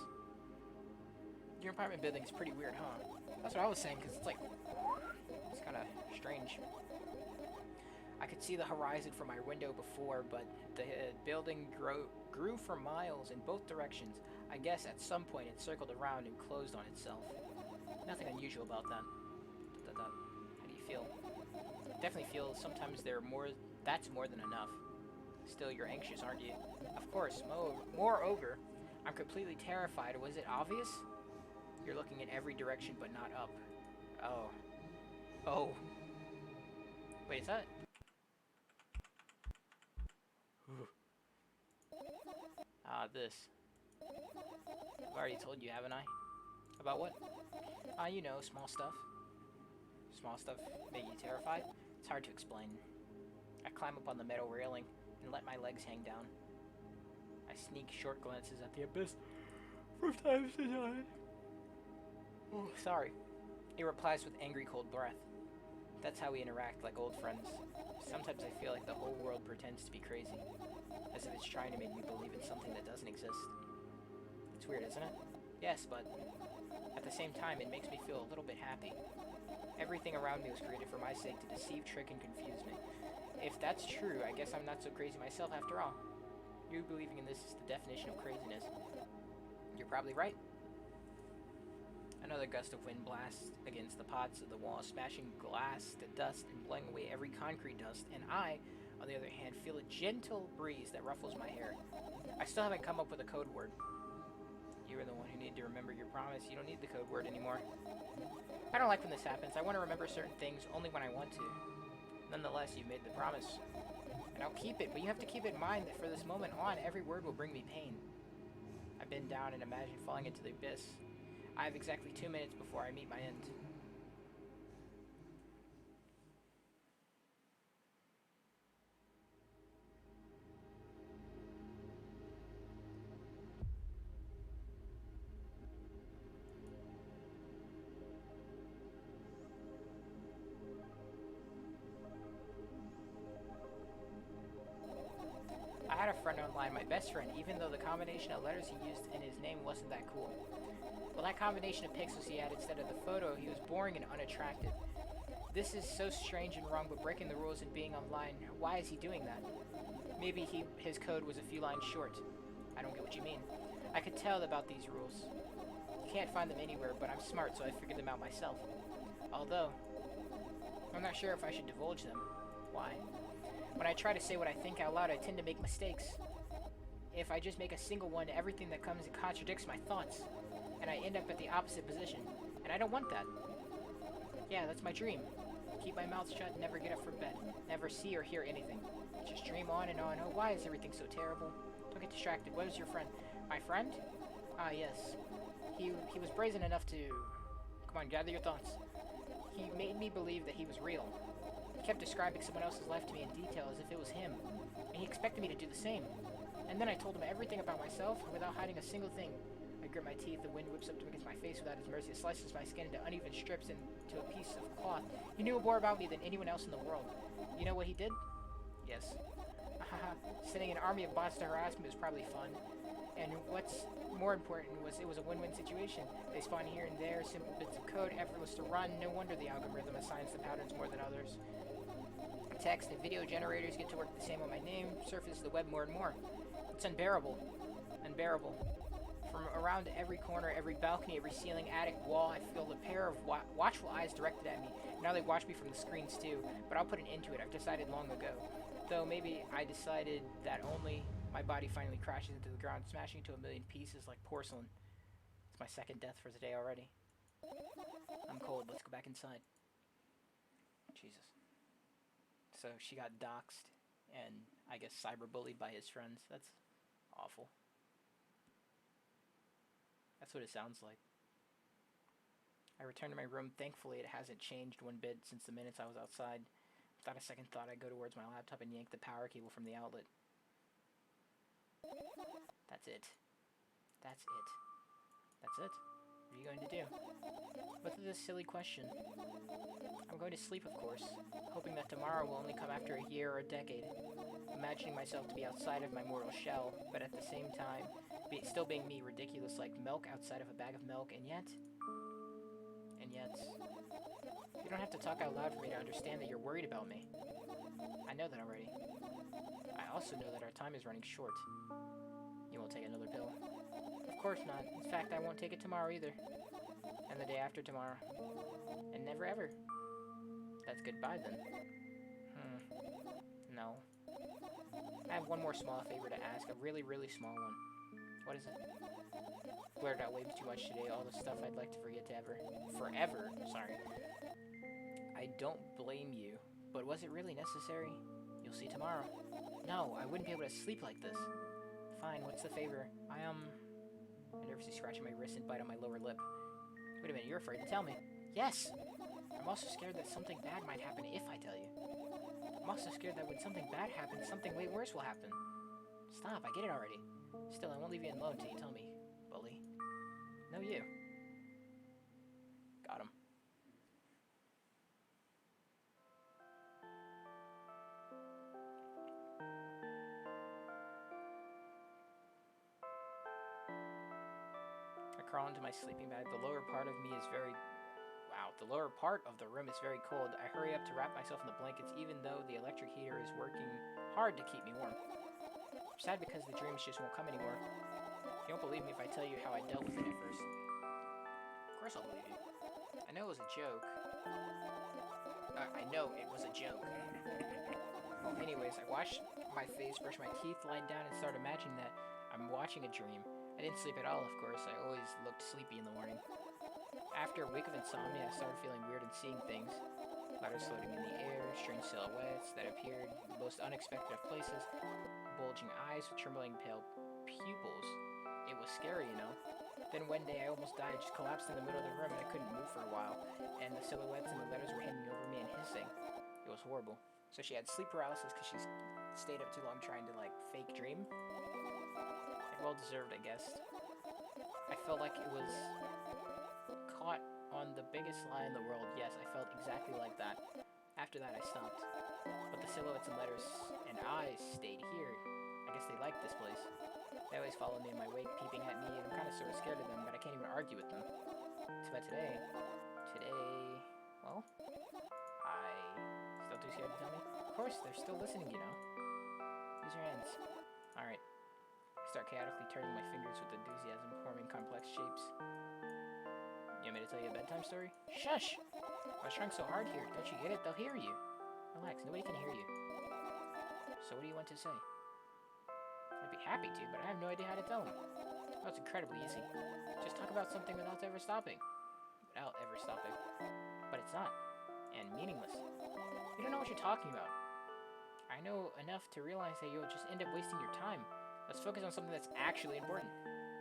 S1: Your apartment building is pretty weird, huh? That's what I was saying, because it's like... It's kind of strange. I could see the horizon from my window before, but the building grew for miles in both directions. I guess at some point it circled around and closed on itself. Nothing unusual about that. How do you feel? Definitely feel sometimes that's more than enough. Still, you're anxious, aren't you? Of course. Moreover, I'm completely terrified. Was it obvious? You're looking in every direction, but not up. Oh. Oh. Wait, is that... this. I've already told you, haven't I? About what? You know, small stuff. Small stuff make you terrified? It's hard to explain. I climb up on the metal railing and let my legs hang down. I sneak short glances at the abyss from time to time. Oh, sorry. It replies with angry, cold breath. That's how we interact, like old friends. Sometimes I feel like the whole world pretends to be crazy, as if it's trying to make me believe in something that doesn't exist. It's weird, isn't it? Yes, but at the same time, it makes me feel a little bit happy. Everything around me was created for my sake to deceive, trick, and confuse me. If that's true, I guess I'm not so crazy myself after all. You believing in this is the definition of craziness. You're probably right. Another gust of wind blasts against the pots of the wall, smashing glass to dust and blowing away every concrete dust, and I, on the other hand, feel a gentle breeze that ruffles my hair. I still haven't come up with a code word. You are the one who need to remember your promise. You don't need the code word anymore. I don't like when this happens. I want to remember certain things only when I want to. Nonetheless, you've made the promise. And I'll keep it, but you have to keep in mind that for this moment on, every word will bring me pain. I bend down and imagine falling into the abyss. I have exactly 2 minutes before I meet my end. friend online, my best friend, even though the combination of letters he used in his name wasn't that cool. Well, that combination of pixels he had instead of the photo, he was boring and unattractive. This is so strange and wrong, but breaking the rules and being online, why is he doing that? Maybe his code was a few lines short. I don't get what you mean. I could tell about these rules. You can't find them anywhere, but I'm smart, so I figured them out myself. Although, I'm not sure if I should divulge them. Why? When I try to say what I think out loud, I tend to make mistakes. If I just make a single one, everything that comes contradicts my thoughts, and I end up at the opposite position, and I don't want that. Yeah, that's my dream. Keep my mouth shut and never get up from bed. Never see or hear anything. Just dream on and on. Oh, why is everything so terrible? Don't get distracted. What is your friend? My friend? Ah, yes. He was brazen enough to... Come on, gather your thoughts. He made me believe that he was real. He kept describing someone else's life to me in detail as if it was him. And he expected me to do the same. And then I told him everything about myself without hiding a single thing. I grit my teeth, the wind whips up against my face without his mercy. It slices my skin into uneven strips and to a piece of cloth. He knew more about me than anyone else in the world. You know what he did? Yes. Sending an army of bots to harass me was probably fun. And what's more important was it was a win-win situation. They spawn here and there, simple bits of code, effortless to run. No wonder the algorithm assigns the patterns more than others. Text and video generators get to work the same on my name, surface the web more and more. It's unbearable. Unbearable. From around every corner, every balcony, every ceiling, attic, wall, I feel a pair of watchful eyes directed at me. Now they watch me from the screens too, but I'll put an end to it. I've decided long ago. Though maybe I decided that only my body finally crashes into the ground, smashing to a million pieces like porcelain. It's my second death for the day already. I'm cold. Let's go back inside. Jesus. So she got doxxed and I guess cyberbullied by his friends. That's awful. That's what it sounds like. I return to my room. Thankfully, it hasn't changed one bit since the minutes I was outside. Without a second thought, I go towards my laptop and yank the power cable from the outlet. That's it. That's it. That's it. What are you going to do? What's this silly question? I'm going to sleep, of course, hoping that tomorrow will only come after a year or a decade. Imagining myself to be outside of my mortal shell, but at the same time, still being me, ridiculous like milk outside of a bag of milk, and yet... You don't have to talk out loud for me to understand that you're worried about me. I know that already. I also know that our time is running short. You won't take another pill? Of course not. In fact, I won't take it tomorrow either. And the day after tomorrow. And never ever. That's goodbye then. No. I have one more small favor to ask. A really, really small one. What is it? Blurred out way too much today. All the stuff I'd like to forget forever. Sorry. I don't blame you, but was it really necessary? You'll see tomorrow. No, I wouldn't be able to sleep like this. Fine, what's the favor? I nervously scratching my wrist and bite on my lower lip. Wait a minute, you're afraid to tell me. Yes! I'm also scared that something bad might happen if I tell you. I'm also scared that when something bad happens, something way worse will happen. Stop, I get it already. Still, I won't leave you alone till you tell me, bully. No, you. Got him. I crawl into my sleeping bag. The lower part of me is very... Wow, the lower part of the room is very cold. I hurry up to wrap myself in the blankets, even though the electric heater is working hard to keep me warm. I'm sad because the dreams just won't come anymore. You won't believe me if I tell you how I dealt with it at first. Of course I'll believe you. I know it was a joke. I know it was a joke. Well, anyways, I wash my face, brush my teeth, lie down, and start imagining that I'm watching a dream. I didn't sleep at all, of course. I always looked sleepy in the morning. After a week of insomnia, I started feeling weird and seeing things. Letters floating in the air, strange silhouettes that appeared in the most unexpected of places, bulging eyes with trembling pale pupils. It was scary, you know. Then one day I almost died. I just collapsed in the middle of the room and I couldn't move for a while. And the silhouettes and the letters were hanging over me and hissing. It was horrible. So she had sleep paralysis because she stayed up too long trying to, like, fake dream. Like, well deserved, I guess. I felt like it was caught on the biggest lie in the world. Yes, I felt exactly like that. After that, I stopped. But the silhouettes and letters and eyes stayed here. I guess they like this place. They always follow me in my wake, peeping at me, and I'm kind of sort of scared of them, but I can't even argue with them. Too bad today, well, still too scared to tell me? Of course, they're still listening, you know. Use your hands. Alright. I start chaotically turning my fingers with enthusiasm, forming complex shapes. You want me to tell you a bedtime story? Shush! I was trying so hard here. Don't you get it? They'll hear you. Relax, nobody can hear you. So what do you want to say? I'd be happy to, but I have no idea how to tell them. Oh, it's incredibly easy. Just talk about something without ever stopping. But it's not. And meaningless. You don't know what you're talking about. I know enough to realize that you'll just end up wasting your time. Let's focus on something that's actually important.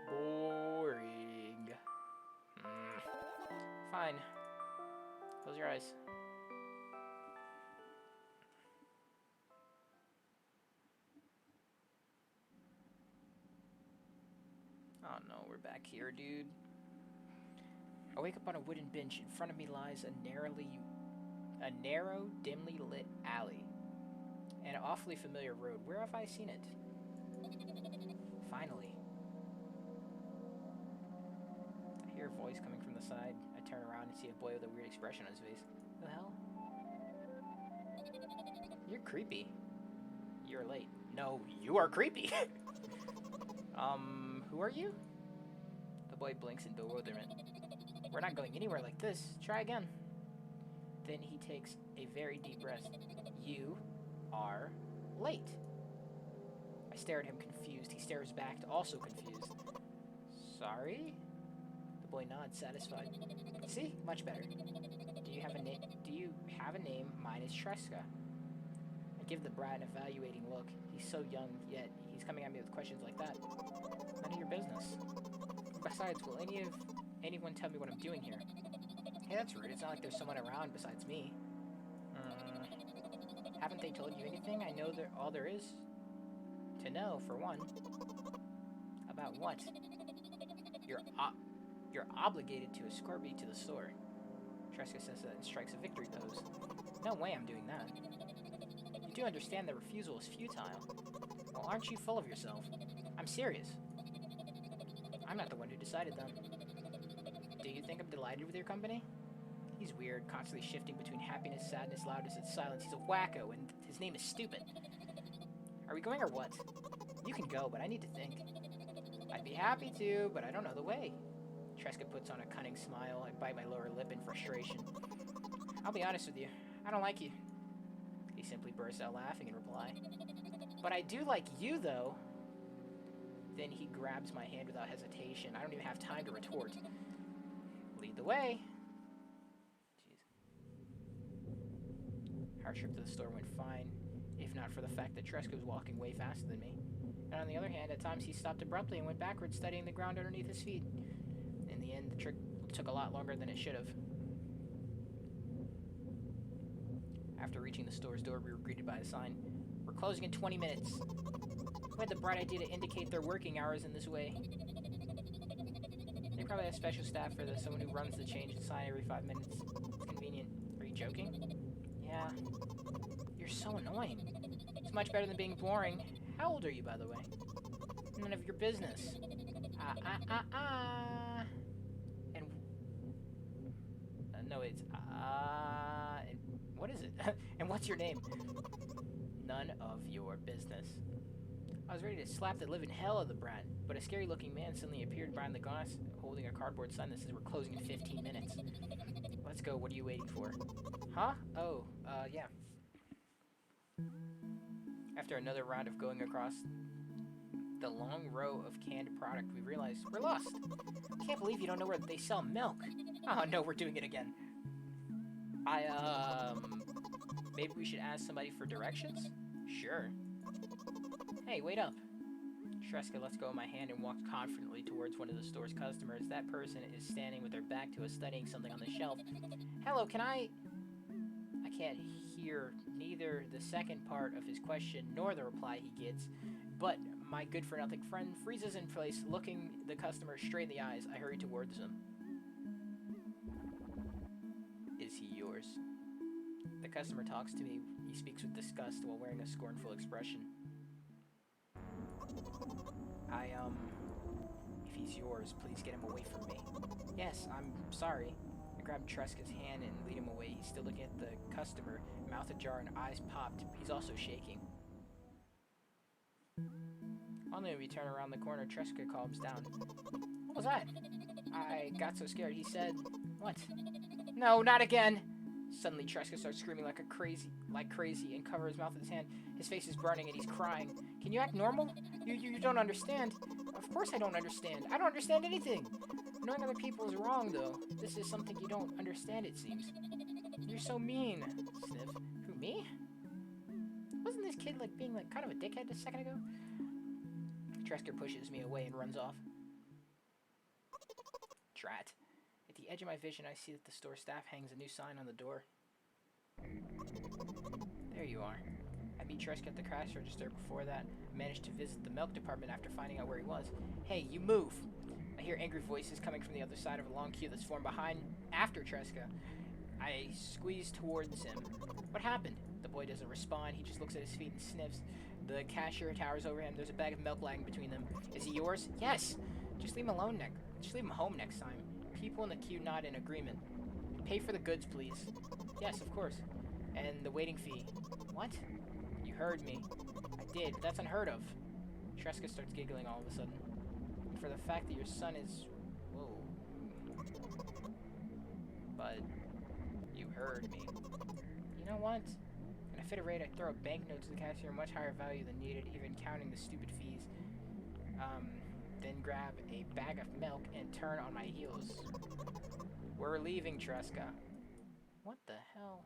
S1: Boring. Fine. Close your eyes. Oh no, we're back here, dude. I wake up on a wooden bench. In front of me lies a narrow, dimly lit alley. And an awfully familiar road. Where have I seen it? Finally. I hear a voice coming from the side. I turn around and see a boy with a weird expression on his face. Who the hell? You're creepy. You're late. No, you are creepy. Who are you? The boy blinks in bewilderment. We're not going anywhere like this. Try again. Then he takes a very deep breath. You are late. I stare at him confused. He stares back, also confused. Sorry? The boy nods, satisfied. See? Much better. Do you have a name? Mine is Treska. I give the brat an evaluating look. He's so young, yet he's coming at me with questions like that. None of your business. Besides, will anyone tell me what I'm doing here? Hey, that's rude. It's not like there's someone around besides me. Haven't they told you anything? I know all there is to know, for one. About what? You're obligated to escort me to the store. Treska says that and strikes a victory pose. No way I'm doing that. You do understand that refusal is futile. Well, aren't you full of yourself? I'm serious. I'm not the one who decided that. Do you think I'm delighted with your company? He's weird, constantly shifting between happiness, sadness, loudness, and silence. He's a wacko, and his name is Stupid. Are we going or what? You can go, but I need to think. I'd be happy to, but I don't know the way. Treska puts on a cunning smile. I bite my lower lip in frustration. I'll be honest with you. I don't like you. He simply bursts out laughing in reply. But I do like you, though. Then he grabs my hand without hesitation. I don't even have time to retort. Lead the way. Jeez. Our trip to the store went fine, if not for the fact that Treska was walking way faster than me. And on the other hand, at times he stopped abruptly and went backwards, studying the ground underneath his feet. In the end, the trick took a lot longer than it should have. After reaching the store's door, we were greeted by a sign. We're closing in 20 minutes. Who had the bright idea to indicate their working hours in this way? They probably have special staff for this, someone who runs the change and sign every 5 minutes. It's convenient. Are you joking? Yeah. You're so annoying. It's much better than being boring. How old are you, by the way? None of your business. And... no, it's and what is it? And what's your name? None of your business. I was ready to slap the living hell out of the brat, but a scary-looking man suddenly appeared behind the glass, holding a cardboard sign that says we're closing in 15 minutes. Let's go. What are you waiting for? Huh? Oh, yeah. After another round of going across the long row of canned product, we realized we're lost. I can't believe you don't know where they sell milk. Oh, no, we're doing it again. Maybe we should ask somebody for directions? Sure. Hey, wait up. Treska lets go of my hand and walks confidently towards one of the store's customers. That person is standing with their back to us, studying something on the shelf. Hello, can I can't hear neither the second part of his question nor the reply he gets, but my good-for-nothing friend freezes in place, looking the customer straight in the eyes. I hurry towards him. Is he yours? The customer talks to me. He speaks with disgust while wearing a scornful expression. If he's yours, please get him away from me. Yes, I'm sorry. I grabbed Tresca's hand and lead him away. He's still looking at the customer, mouth ajar and eyes popped. He's also shaking. Only when we turn around the corner, Tresca calms down. What was that? I got so scared. He said, what? No, not again! Suddenly, Tresca starts screaming like crazy, and covers his mouth with his hand. His face is burning and he's crying. Can you act normal? You don't understand. Of course I don't understand. I don't understand anything. Knowing other people is wrong, though. This is something you don't understand, it seems. You're so mean. Sniff. Who, me? Wasn't this kid, being, kind of a dickhead a second ago? Tresca pushes me away and runs off. Drat. At the edge of my vision, I see that the store staff hangs a new sign on the door. There you are. I meet Tresca at the cash register. Before that, I managed to visit the milk department after finding out where he was. Hey, you move! I hear angry voices coming from the other side of a long queue that's formed after Tresca. I squeeze towards him. What happened? The boy doesn't respond. He just looks at his feet and sniffs. The cashier towers over him. There's a bag of milk lying between them. Is he yours? Yes! Just leave him alone Just leave him home next time. People in the queue nod in agreement. Pay for the goods, please. Yes, of course. And the waiting fee. What? You heard me. I did, but that's unheard of. Tresca starts giggling all of a sudden. And for the fact that your son is... Whoa. But... You heard me. You know what? In a fit of rage, I throw a banknote to the cashier, much higher value than needed, even counting the stupid fees. Then grab a bag of milk and turn on my heels. We're leaving, Tresca. What the hell?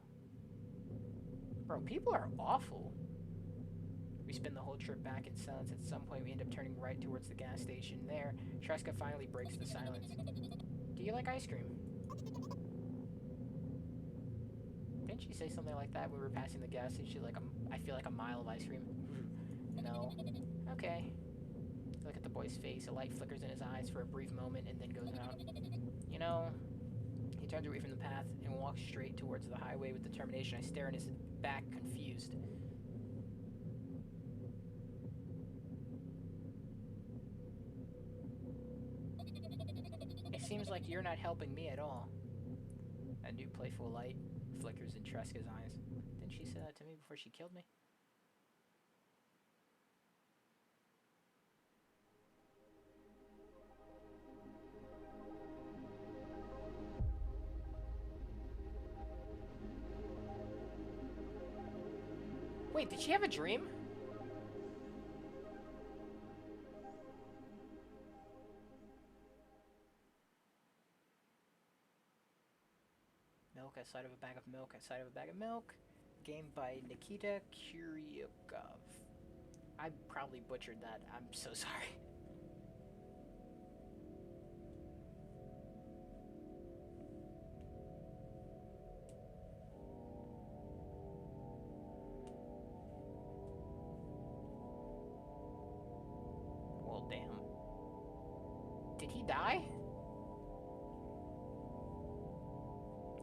S1: Bro, people are awful. We spend the whole trip back in silence. At some point, we end up turning right towards the gas station. There, Tresca finally breaks the silence. Do you like ice cream? Didn't she say something like that when we were passing the gas station? I feel like a mile of ice cream. No. Okay. Look at the boy's face. A light flickers in his eyes for a brief moment and then goes out. You know, he turns away from the path and walks straight towards the highway with determination. I stare in his back, confused. It seems like you're not helping me at all. A new playful light flickers in Tresca's eyes. Didn't she say that to me before she killed me? Wait, did she have a dream? Milk outside of a bag of milk outside of a bag of milk. Game by Nikita Kuryakov. I probably butchered that. I'm so sorry. Well, damn. Did he die?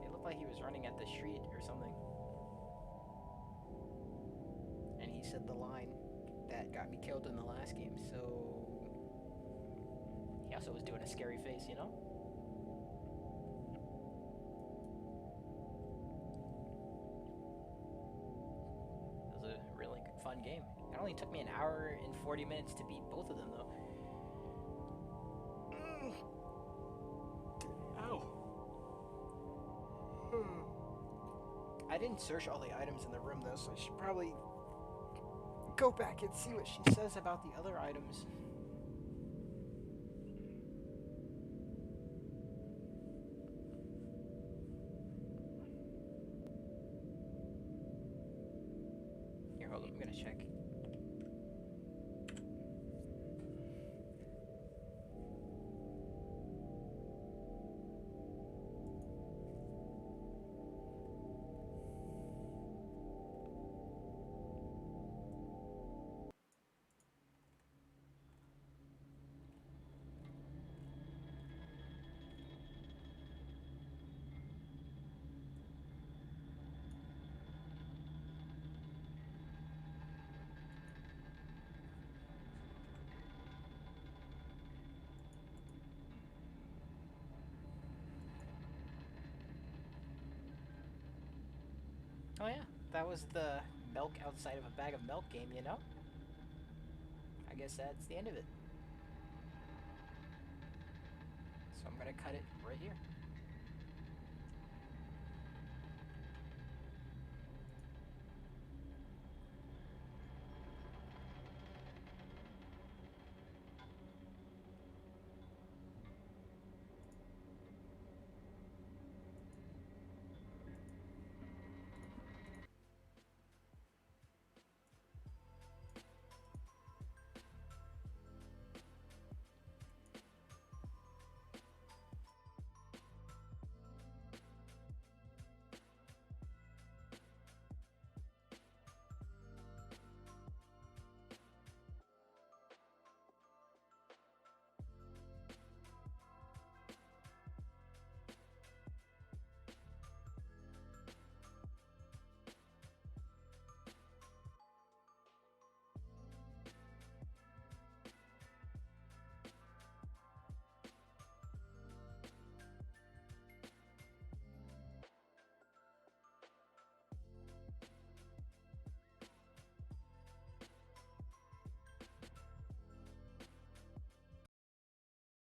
S1: It looked like he was running at the street or something. And he said the line that got me killed in the last game, so... He also was doing a scary face, you know? It was a really fun game. It only took me an hour and 40 minutes to beat both of them, though. Ow. I didn't search all the items in the room, though, so I should probably go back and see what she says about the other items. Here, hold on, I'm gonna check. Oh yeah, that was the milk outside of a bag of milk game, you know? I guess that's the end of it. So I'm gonna cut it right here.